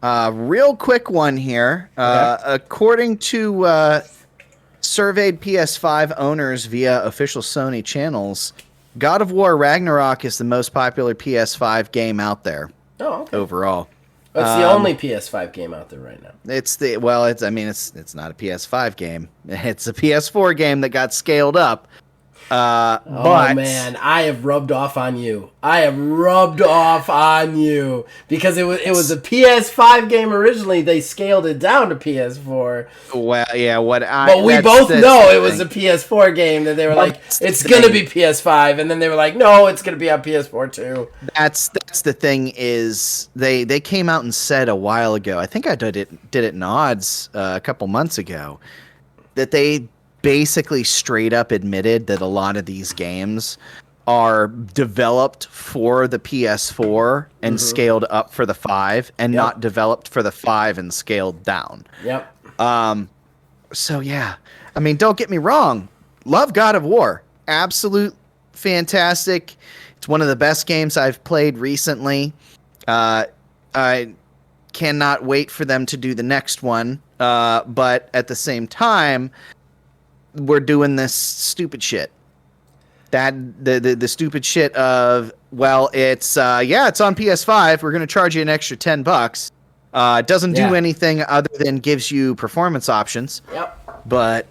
real quick one here. Okay. According to surveyed PS5 owners via official Sony channels, God of War Ragnarok is the most popular PS5 game out there Oh, okay. overall. It's the only PS5 game out there right now. It's not a PS5 game. It's a PS4 game that got scaled up. But Oh man, I have rubbed off on you. Because it was a PS5 game originally. They scaled it down to PS4. Well, yeah, But we both know it was a PS4 game that they were like, it's gonna be PS5, and then they were like, no, it's gonna be on PS4 too. That's the thing is they came out and said a while ago. I think I did it in odds a couple months ago that they basically straight up admitted that a lot of these games are developed for the PS4 and scaled up for the 5 and not developed for the 5 and scaled down. Yep. So yeah, I mean, don't get me wrong. Love God of War. Absolute fantastic. It's one of the best games I've played recently. I cannot wait for them to do the next one. But at the same time, we're doing this stupid shit. That the stupid shit of, well, it's on PS5. We're gonna charge you an extra $10. It doesn't do anything other than gives you performance options. Yep. But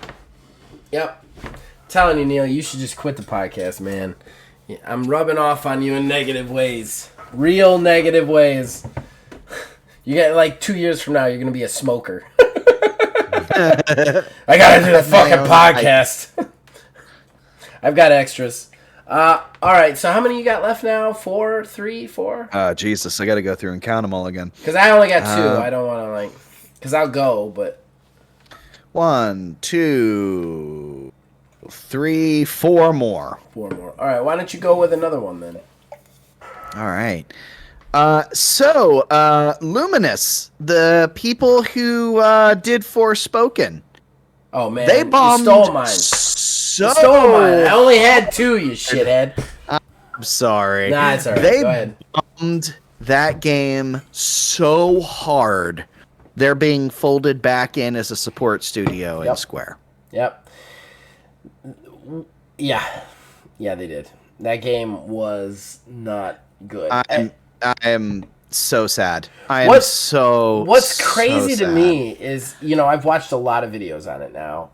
Telling you, Neil, you should just quit the podcast, man. I'm rubbing off on you in negative ways. Real negative ways. You get like 2 years from now, you're gonna be a smoker. I gotta do the fucking podcast. I've got extras. All right, so how many you got left now? 4, 3, 4? Jesus, I gotta go through and count them all again. Because I only got 2. I don't want to, because I'll go, but... 1, 2, 3, 4 more. 4 more. All right, why don't you go with another one then? All right. Luminous, the people who did Forspoken, Oh, man. they bombed. You stole mine. You stole mine. I only had 2, you shithead. I'm sorry. Nah, it's all right. They Go ahead. bombed that game so hard. They're being folded back in as a support studio in Square. Yep. Yeah. Yeah, they did. That game was not good. I am so sad. What's crazy so to sad. me is, I've watched a lot of videos on it now.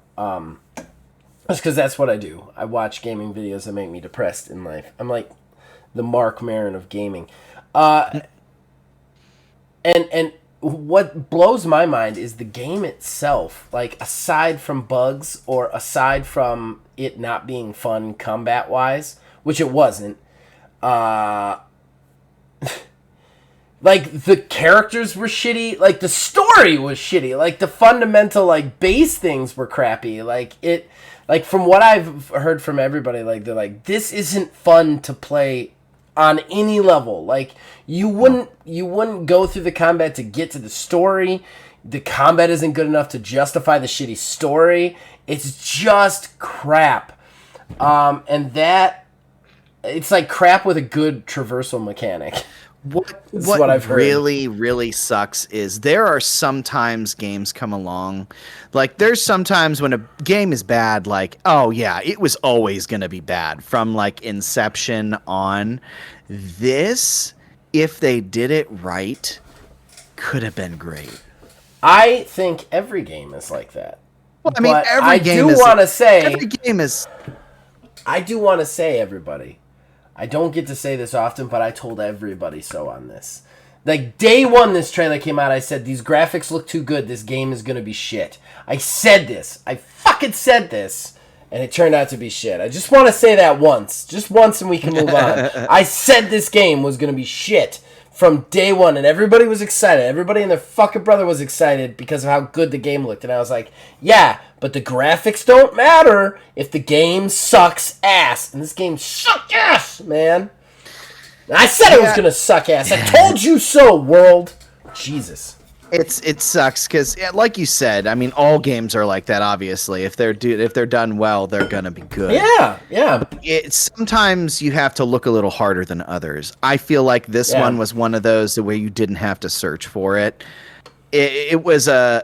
Just because that's what I do. I watch gaming videos that make me depressed in life. I'm like the Mark Maron of gaming. And what blows my mind is the game itself. Like, aside from bugs or aside from it not being fun combat-wise, which it wasn't, like, the characters were shitty. Like, the story was shitty. Like, the fundamental, base things were crappy. From what I've heard from everybody, they're like, this isn't fun to play on any level. Like, you wouldn't go through the combat to get to the story. The combat isn't good enough to justify the shitty story. It's just crap. And that, it's like crap with a good traversal mechanic. What I've heard. really, really sucks is there are sometimes games come along. Like, there's sometimes when a game is bad, like, oh yeah, it was always going to be bad from like Inception on. This, if they did it right, could have been great. I think every game is like that. Well, I mean, But every I game do is. want to say, Every game is. I do want to say, everybody, I don't get to say this often, but I told everybody so on this. Like, day one this trailer came out, I said, these graphics look too good, this game is going to be shit. I said this. I fucking said this. And it turned out to be shit. I just want to say that once. Just once and we can move on. I said this game was going to be shit from day one, and everybody was excited. Everybody and their fucking brother was excited because of how good the game looked. And I was like, yeah, but the graphics don't matter if the game sucks ass. And this game sucked ass, man. And I said it was gonna suck ass. I told you so, world. Jesus. It sucks because, like you said, I mean, all games are like that. Obviously, if they're done well, they're gonna be good. Yeah. Sometimes you have to look a little harder than others. I feel like this one was one of those where you didn't have to search for it. It was a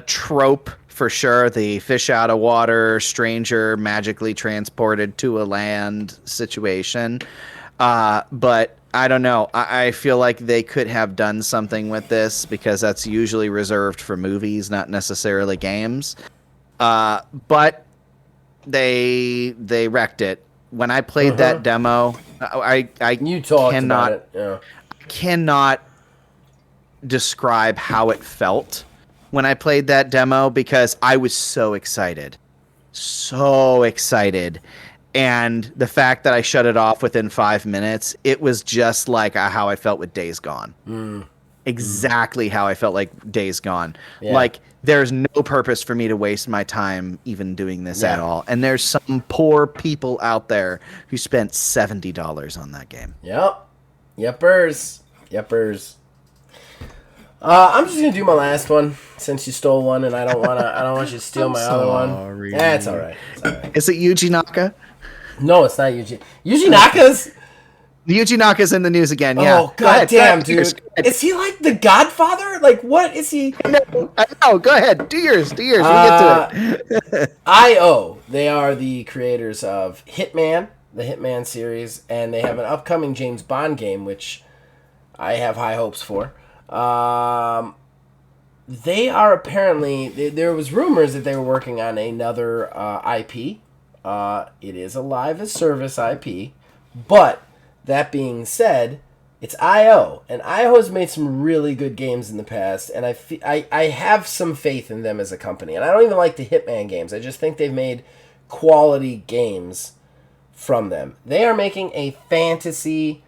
trope for sure. The fish out of water, stranger magically transported to a land situation. But I don't know. I feel like they could have done something with this because that's usually reserved for movies, not necessarily games. But they wrecked it. When I played that demo, I you talked about it. Yeah. Cannot describe how it felt when I played that demo because I was so excited. So excited. And the fact that I shut it off within 5 minutes, it was just like how I felt with Days Gone. Exactly how I felt like Days Gone. Yeah. Like, there's no purpose for me to waste my time even doing this at all. And there's some poor people out there who spent $70 on that game. Yep. Yepers. I'm just gonna do my last one since you stole one, and I don't want you to steal my other one. Yeah, it's all right. Is it Yuji Naka? No, it's not Yuji. Yuji Naka's. Yuji Naka's in the news again. Yeah. Oh goddamn, dude! Is he like the Godfather? Like what is he? No, go ahead. Do yours. We get to it. IO. They are the creators of Hitman, the Hitman series, and they have an upcoming James Bond game, which I have high hopes for. They are apparently there was rumors that they were working on another IP. It is a live as service IP, but that being said, it's IO, and IO has made some really good games in the past, and I have some faith in them as a company. And I don't even like the Hitman games. I just think they've made quality games from them. They are making a fantasy,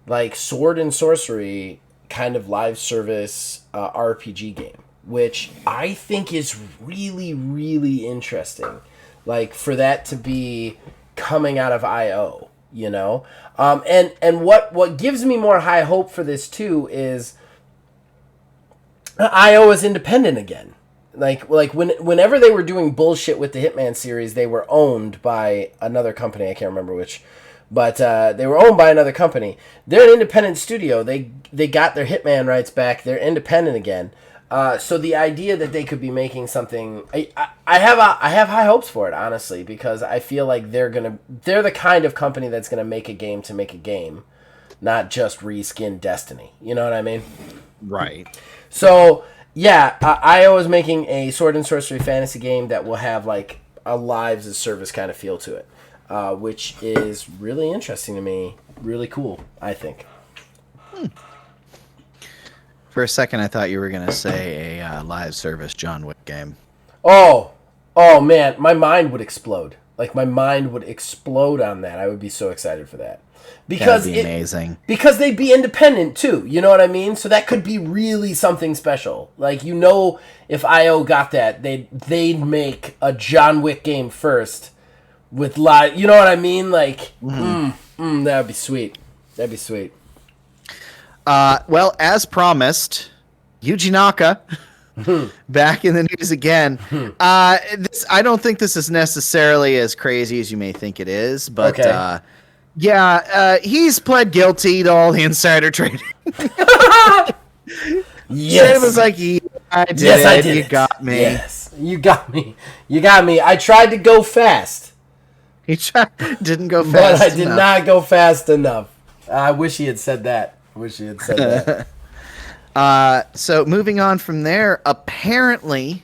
like sword and sorcery kind of live service RPG game, which I think is really, really interesting. Like for that to be coming out of IO, you know? And what gives me more high hope for this too is IO is independent again. Like whenever they were doing bullshit with the Hitman series, they were owned by another company. I can't remember which, but they were owned by another company. They're an independent studio. They got their Hitman rights back. They're independent again. So the idea that they could be making something, I have high hopes for it, honestly, because I feel like they're the kind of company that's gonna make a game to make a game, not just reskin Destiny. You know what I mean? Right. So yeah, IO is making a sword and sorcery fantasy game that will have like a lives as service kind of feel to it, which is really interesting to me. Really cool, I think. For a second, I thought you were going to say a live service John Wick game. Oh, man, my mind would explode. Like, my mind would explode on that. I would be so excited for that. Because that'd be amazing. Because they'd be independent, too. You know what I mean? So that could be really something special. Like, you know, if IO got that, they'd make a John Wick game first with live... You know what I mean? Like, that'd be sweet. That'd be sweet. Well, as promised, Yuji Naka back in the news again. I don't think this is necessarily as crazy as you may think it is, but he's pled guilty to all the insider trading. Yes, it was like, I did it. You got me. Yes, you got me. You got me. I tried to go fast. Didn't go fast, but I did not go fast enough. I wish he had said that. So moving on from there, apparently,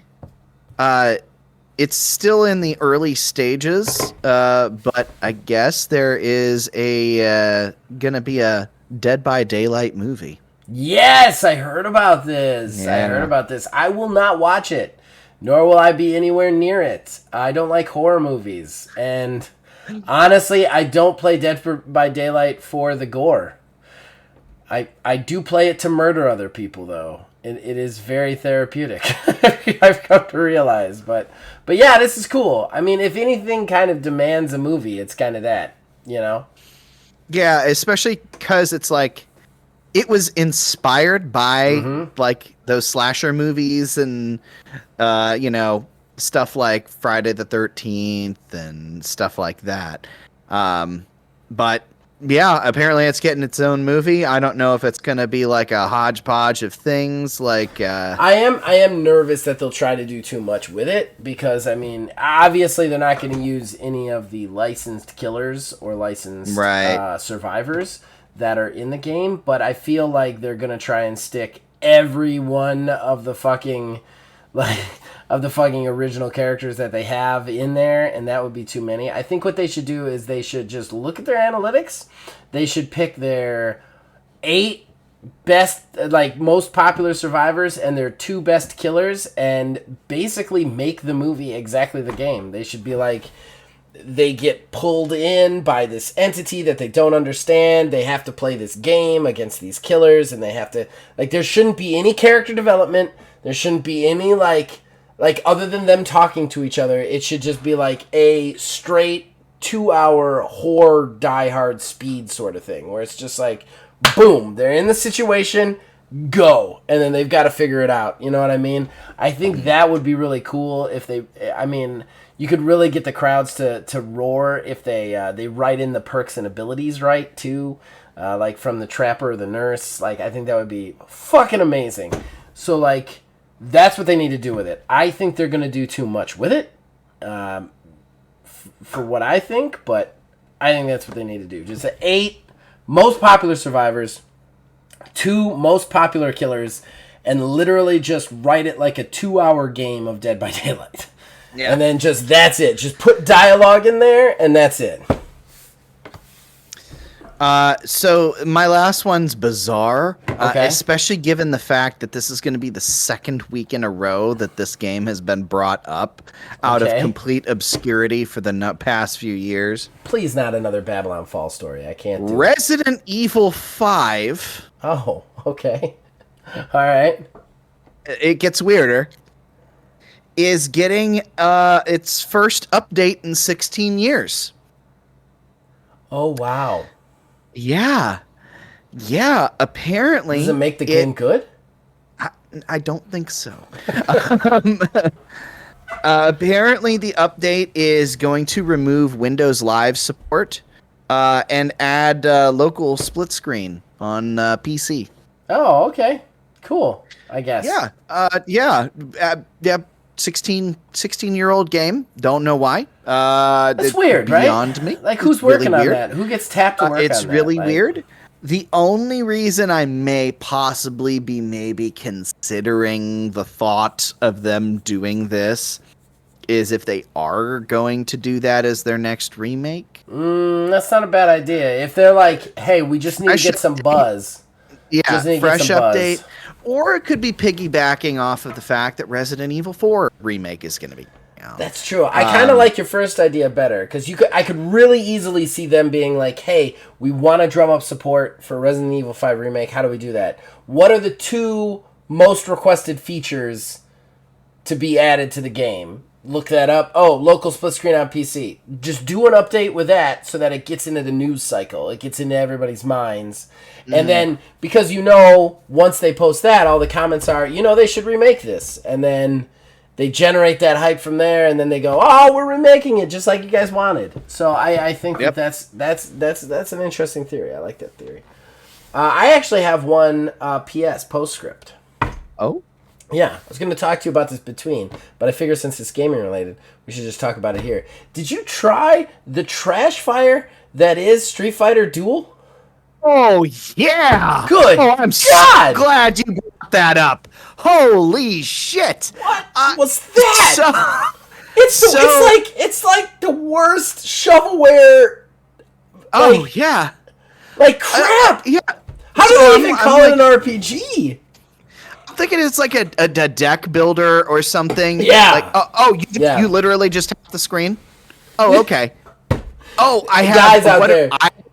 it's still in the early stages, but I guess there is gonna be a Dead by Daylight movie. Yes, I heard about this. I will not watch it, nor will I be anywhere near it. I don't like horror movies, and honestly, I don't play Dead by Daylight for the gore. I do play it to murder other people, though. It is very therapeutic. I've come to realize, but yeah, this is cool. I mean, if anything kind of demands a movie, it's kind of that, you know? Yeah, especially because it's like it was inspired by like those slasher movies and stuff like Friday the 13th and stuff like that. But yeah, apparently it's getting its own movie. I don't know if it's going to be like a hodgepodge of things. Like I am nervous that they'll try to do too much with it because I mean, obviously they're not going to use any of the licensed killers or licensed survivors that are in the game, but I feel like they're going to try and stick every one of the fucking original characters that they have in there, and that would be too many. I think what they should do is they should just look at their analytics. They should pick their 8 best, like, most popular survivors and their 2 best killers and basically make the movie exactly the game. They should be like, they get pulled in by this entity that they don't understand. They have to play this game against these killers, and they have to, like, there shouldn't be any character development. There shouldn't be any, like other than them talking to each other, it should just be like a straight 2-hour horror Die Hard speed sort of thing, where it's just like, boom, they're in the situation, go, and then they've got to figure it out. You know what I mean? I think that would be really cool if they. I mean, you could really get the crowds to roar if they write in the perks and abilities right too, like from the trapper or the nurse. Like, I think that would be fucking amazing. So like. That's what they need to do with it. I think they're going to do too much with it, for what I think, but I think that's what they need to do. Just 8 most popular survivors, 2 most popular killers, and literally just write it like a 2-hour game of Dead by Daylight. Yeah. And then just, that's it. Just put dialogue in there, and that's it. So my last one's bizarre, okay. Especially given the fact that this is going to be the 2nd week in a row that this game has been brought up out of complete obscurity for the past few years. Please, not another Babylon Fall story. I can't do Resident Evil 5. Oh, okay. All right. It gets weirder. Is getting its first update in 16 years. Oh, wow. Yeah, apparently... Does it make the game good? I don't think so. Apparently, the update is going to remove Windows Live support and add local split screen on PC. Oh, okay. Cool, I guess. Yeah. 16-year-old game. Don't know why. That's weird, right? Beyond me. Like, who's working on that? Who gets tapped to work on that? It's really weird. The only reason I may possibly be maybe considering the thought of them doing this is if they are going to do that as their next remake. That's not a bad idea. If they're like, hey, we just need to get some buzz. Yeah, fresh update. Or it could be piggybacking off of the fact that Resident Evil 4 remake is going to be out. That's true. I kind of like your first idea better because I could really easily see them being like, "Hey, we want to drum up support for Resident Evil 5 remake. How do we do that? What are the 2 most requested features to be added to the game? Look that up. Oh, local split screen on PC. Just do an update with that so that it gets into the news cycle. It gets into everybody's minds." And then, because once they post that, all the comments are, they should remake this. And then they generate that hype from there, and then they go, oh, we're remaking it just like you guys wanted. So I think that's an interesting theory. I like that theory. I actually have one PS postscript. Oh? Yeah, I was going to talk to you about this between, but I figure since it's gaming related, we should just talk about it here. Did you try the trash fire that is Street Fighter Duel? Oh, yeah! Good! Oh, I'm so glad you brought that up. Holy shit! What was that? It's like the worst shovelware. Oh, yeah. Like crap! Yeah. How do they even call it an RPG? I'm thinking it's like a deck builder or something. Yeah. Like, you literally just tap the screen? Oh, okay. Oh, I have... Guys out there.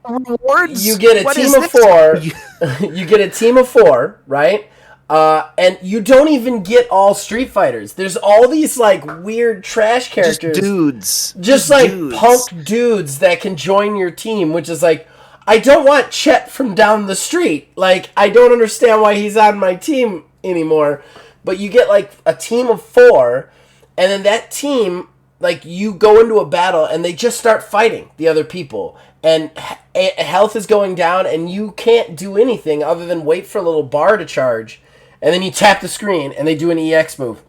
rewards? You get a What team is of this? 4. You get a team of 4, right? And you don't even get all Street Fighters. There's all these like weird trash characters, Just like dudes. punk dudes that can join your team, which is like, I don't want Chet from down the street. Like, I don't understand why he's on my team anymore. But you get like a team of 4, and then that team, like, you go into a battle and they just start fighting the other people, and health is going down, and you can't do anything other than wait for a little bar to charge, and then you tap the screen and they do an EX move.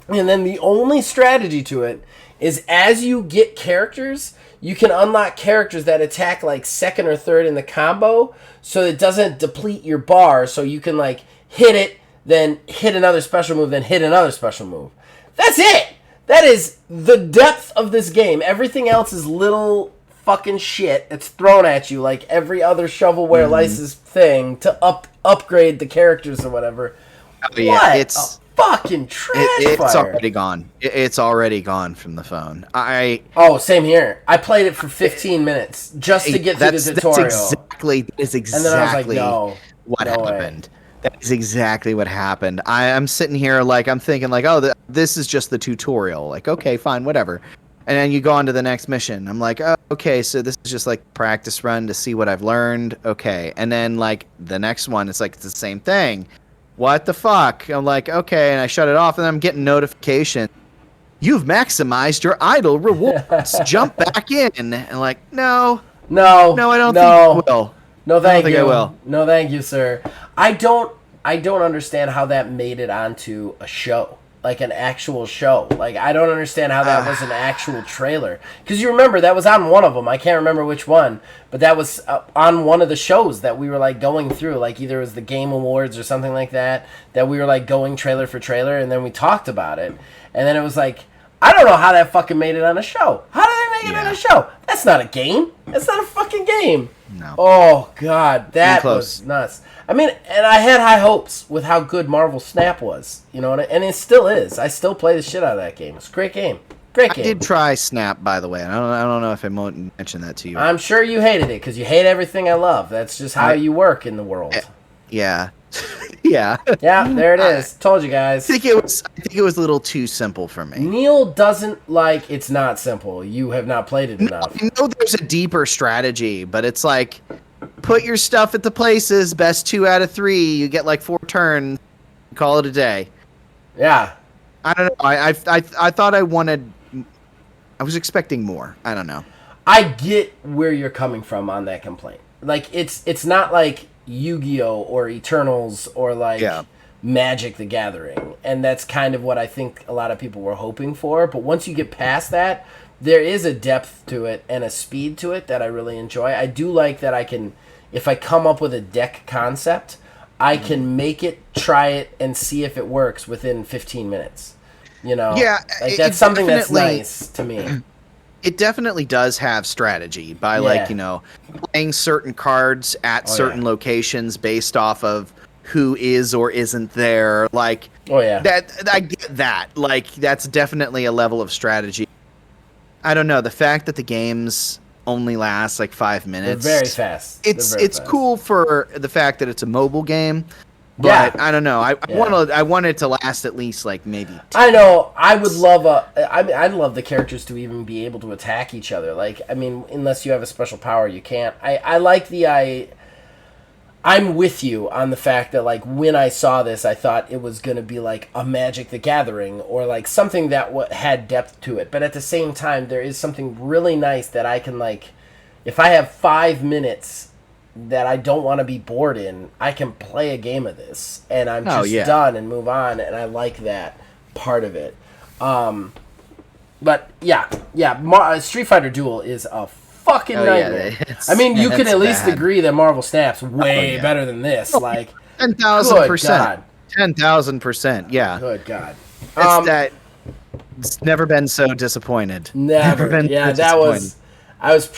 And then the only strategy to it is, as you get characters, you can unlock characters that attack like second or third in the combo, so it doesn't deplete your bar, so you can like hit it, then hit another special move, then hit another special move. That's it! That is the depth of this game. Everything else is little fucking shit. It's thrown at you like every other shovelware licensed thing to upgrade the characters or whatever. Oh, yeah, What it's a fucking trash it's fire. already gone. It's already gone from the phone. Oh, same here. I played it for 15 minutes just to get through the tutorial. That's exactly And then I was like, no, what no way. happened. That is exactly what happened. I'm sitting here like I'm thinking like, oh, this is just the tutorial. Like, okay, fine, whatever. And then you go on to the next mission. I'm like, oh, okay, so this is just like practice run to see what I've learned. Okay, and then like the next one, it's like it's the same thing. What the fuck? I'm like, okay, and I shut it off, and then I'm getting notification. You've maximized your idle rewards. Jump back in. And like, no, I don't think I will. No, thank you. I will. No, thank you, sir. I don't understand how that made it onto a show, like an actual show. Like, I don't understand how that was an actual trailer. Because you remember, that was on one of them. I can't remember which one, but that was on one of the shows that we were, like, going through. Like, either it was the Game Awards or something like that, that we were, like, going trailer for trailer, and then we talked about it. And then it was like, I don't know how that fucking made it on a show. How did they make it on a show? That's not a game. That's not a fucking game. No. Oh, God. That was nuts. I mean, and I had high hopes with how good Marvel Snap was. You know, and it still is. I still play the shit out of that game. It's a great game. Great game. I did try Snap, by the way. And I don't know if I mentioned that to you. I'm sure you hated it because you hate everything I love. That's just how you work in the world. Yeah. Yeah. Yeah, there it is. Told you guys. I think it was a little too simple for me. Neil doesn't like It's Not Simple. You have not played it enough. I know there's a deeper strategy, but it's like, put your stuff at the places, best 2 out of 3, you get like 4 turns, call it a day. Yeah. I don't know. I thought I was expecting more. I don't know. I get where you're coming from on that complaint. Like, it's not like Yu-Gi-Oh! Or Eternals or like Magic the Gathering. And that's kind of what I think a lot of people were hoping for. But once you get past that, there is a depth to it and a speed to it that I really enjoy. I do like that I can, if I come up with a deck concept, I can make it, try it, and see if it works within 15 minutes. You know? Yeah, like, that's something that's nice to me. It definitely does have strategy by like, you know, playing certain cards at certain locations based off of who is or isn't there. Like, that I get that. Like, that's definitely a level of strategy. I don't know, the fact that the games only last like 5 minutes. They're very fast. It's cool for the fact that it's a mobile game. But I don't know. I want it to last at least like maybe. I know. I would love I'd love the characters to even be able to attack each other. Like, I mean, unless you have a special power, you can't. I like I'm with you on the fact that, like, when I saw this, I thought it was going to be like a Magic the Gathering or like something that had depth to it. But at the same time, there is something really nice that I can, like, if I have 5 minutes that I don't want to be bored in, I can play a game of this and I'm just done and move on, and I like that part of it. But Street Fighter Duel is a fucking nightmare. I mean, you can at least agree that Marvel Snap's way better than this. Like, 10,000%. 10,000%. Yeah. Good God. It's never been so disappointed. Never been. Yeah, that was. I was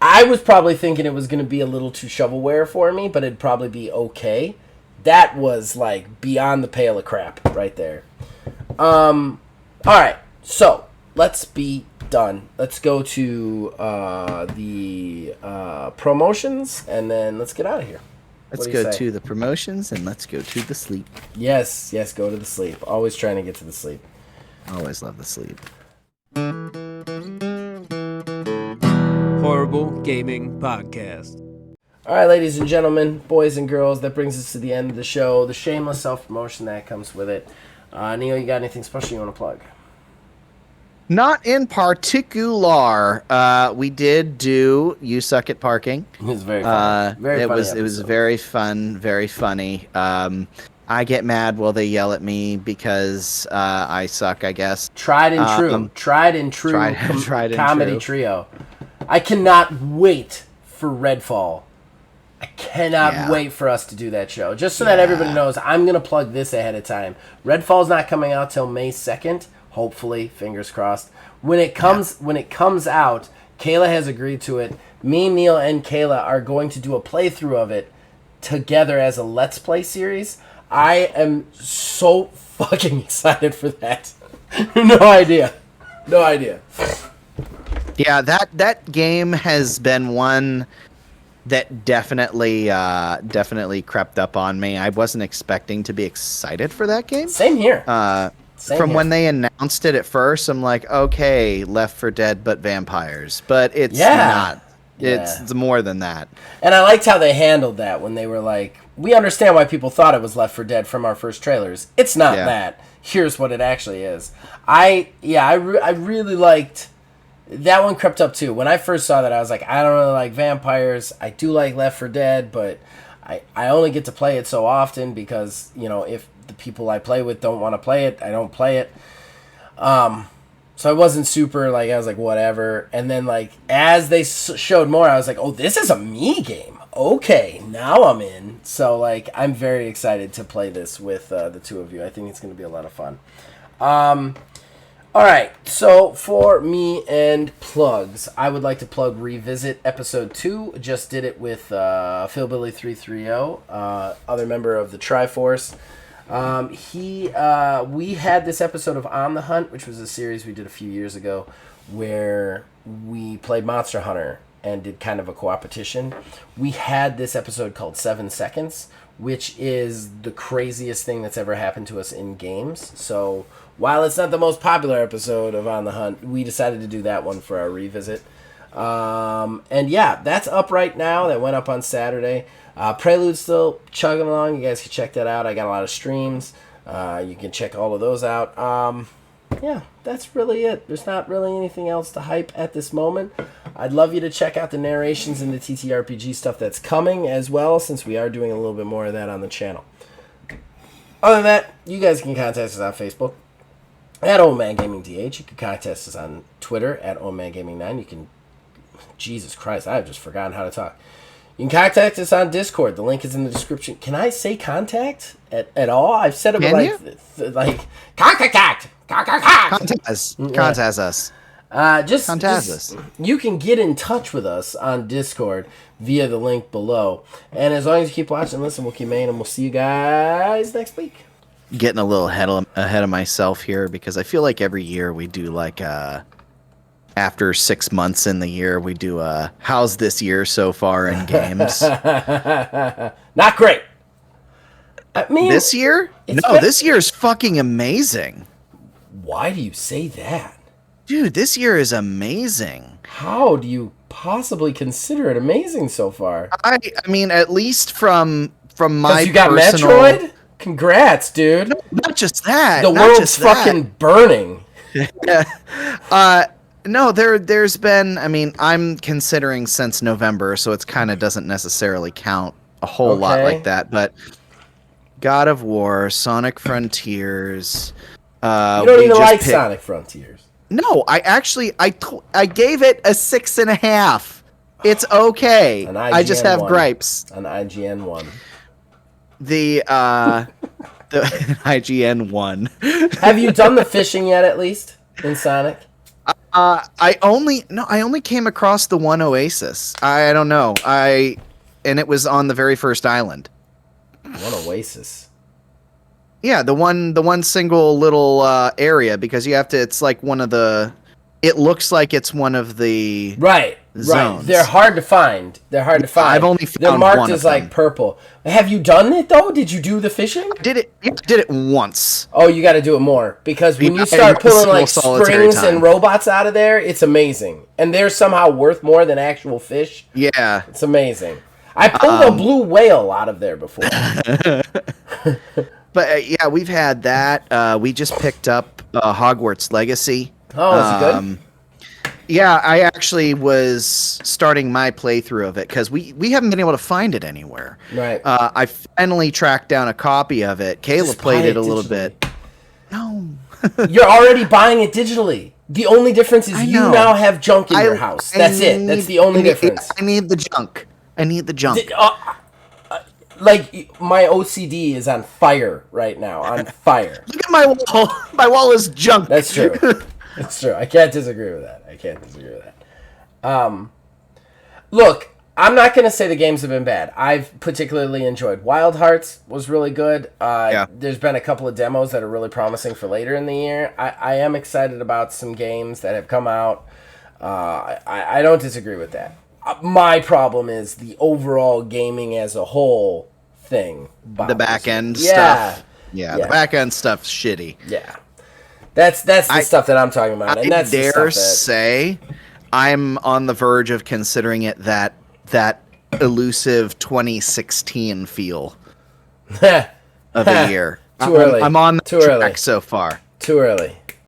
I was probably thinking it was going to be a little too shovelware for me, but it'd probably be okay. That was, like, beyond the pale of crap right there. All right, so let's be done. Let's go to the promotions, and then let's get out of here. Let's go to the promotions, and let's go to the sleep. Yes, go to the sleep. Always trying to get to the sleep. Always love the sleep. Horrible Gaming Podcast. All right, ladies and gentlemen, boys and girls, that brings us to the end of the show. The shameless self-promotion that comes with it. Neil, you got anything special you want to plug? Not in particular. We did do You Suck at Parking. It was very fun. It was very fun, very funny. I get mad while they yell at me because I suck, I guess. Tried and true comedy trio. I cannot wait for Redfall. I cannot wait for us to do that show. Just so that everybody knows, I'm going to plug this ahead of time. Redfall's not coming out till May 2nd. Hopefully, fingers crossed. When it comes out, Kayla has agreed to it. Me, Neil, and Kayla are going to do a playthrough of it together as a Let's Play series. I am so fucking excited for that. No idea. Yeah, that game has been one that definitely crept up on me. I wasn't expecting to be excited for that game. Same here. When they announced it at first, I'm like, okay, Left 4 Dead but vampires. But it's not. It's more than that. And I liked how they handled that when they were like, we understand why people thought it was Left 4 Dead from our first trailers. It's not that. Here's what it actually is. I really liked... That one crept up too. When I first saw that, I was like, I don't really like vampires. I do like Left 4 Dead, but I only get to play it so often because, if the people I play with don't want to play it, I don't play it. So I wasn't super, I was like, whatever. And then, as they showed more, I was like, oh, this is a me game. Okay, now I'm in. So, I'm very excited to play this with the two of you. I think it's going to be a lot of fun. All right, so for me and plugs, I would like to plug Revisit Episode 2. Just did it with Philbilly330, other member of the Triforce. We had this episode of On the Hunt, which was a series we did a few years ago, where we played Monster Hunter and did kind of a co-opetition. We had this episode called 7 Seconds, which is the craziest thing that's ever happened to us in games. So while it's not the most popular episode of On the Hunt, we decided to do that one for our revisit. And yeah, that's up right now. That went up on Saturday. Prelude's still chugging along. You guys can check that out. I got a lot of streams. You can check all of those out. Yeah, that's really it. There's not really anything else to hype at this moment. I'd love you to check out the narrations and the TTRPG stuff that's coming as well, since we are doing a little bit more of that on the channel. Other than that, you guys can contact us on Facebook at Old Man Gaming DH. You can contact us on Twitter at Old Man Gaming 9. You can... Jesus Christ, I've just forgotten how to talk. You can contact us on Discord. The link is in the description. Can I say contact at all? I've said it contact. Contact us. Contact us. You can get in touch with us on Discord via the link below. And as long as you keep watching and listening, we'll keep making them. We'll see you guys next week. Getting a little ahead of myself here because I feel like every year we do after 6 months in the year, we do how's this year so far in games? Not great. I mean, this year? No, this year is fucking amazing. Why do you say that? Dude, this year is amazing. How do you possibly consider it amazing so far? I mean, at least from my you got personal... Metroid? Congrats, dude. No, not just that. The world's fucking burning. No, there's been, I mean, I'm considering since November, so it kind of doesn't necessarily count a whole lot like that, but God of War, Sonic Frontiers... you don't even like Sonic Frontiers. No, I actually, I gave it a 6.5. It's okay. I just have gripes. An IGN 1. The IGN 1. Have you done the fishing yet, at least, in Sonic? I only came across the one oasis. I don't know. And it was on the very first island. One oasis. Yeah, the one single little area, because you have to. It's like one of the it looks like it's one of the Right. zones. They're hard to find. I've only They're found marked one as of them. like purple. Have you done it though? Did you do the fishing? Did it once. Oh, you got to do it more because when Yeah, you start every pulling like single solitary springs and time. robots out of there, it's amazing, and they're somehow worth more than actual fish. Yeah. It's amazing. I pulled a blue whale out of there before. But yeah, we've had that. We just picked up Hogwarts Legacy. Oh, is it good? Yeah, I actually was starting my playthrough of it because we haven't been able to find it anywhere. Right. I finally tracked down a copy of it. Kayla Just played buy it a little digitally. bit. No. You're already buying it digitally. The only difference is I you know. now have junk in your house. That's it. That's the only difference. I need the junk. I need the junk. Like my OCD is on fire right now. On fire. Look at my wall. My wall is junk. That's true. It's true. I can't disagree with that. Look, I'm not going to say the games have been bad. I've particularly enjoyed Wild Hearts was really good. Yeah. There's been a couple of demos that are really promising for later in the year. I am excited about some games that have come out. I don't disagree with that. My problem is the overall gaming as a whole thing. The back end Yeah. stuff. Yeah, the back end stuff's shitty. Yeah. That's the stuff that I'm talking about. And I that's the dare stuff that, say I'm on the verge of considering it that elusive 2016 feel of the year. Too early. I'm on the Too track early. so far. Too early.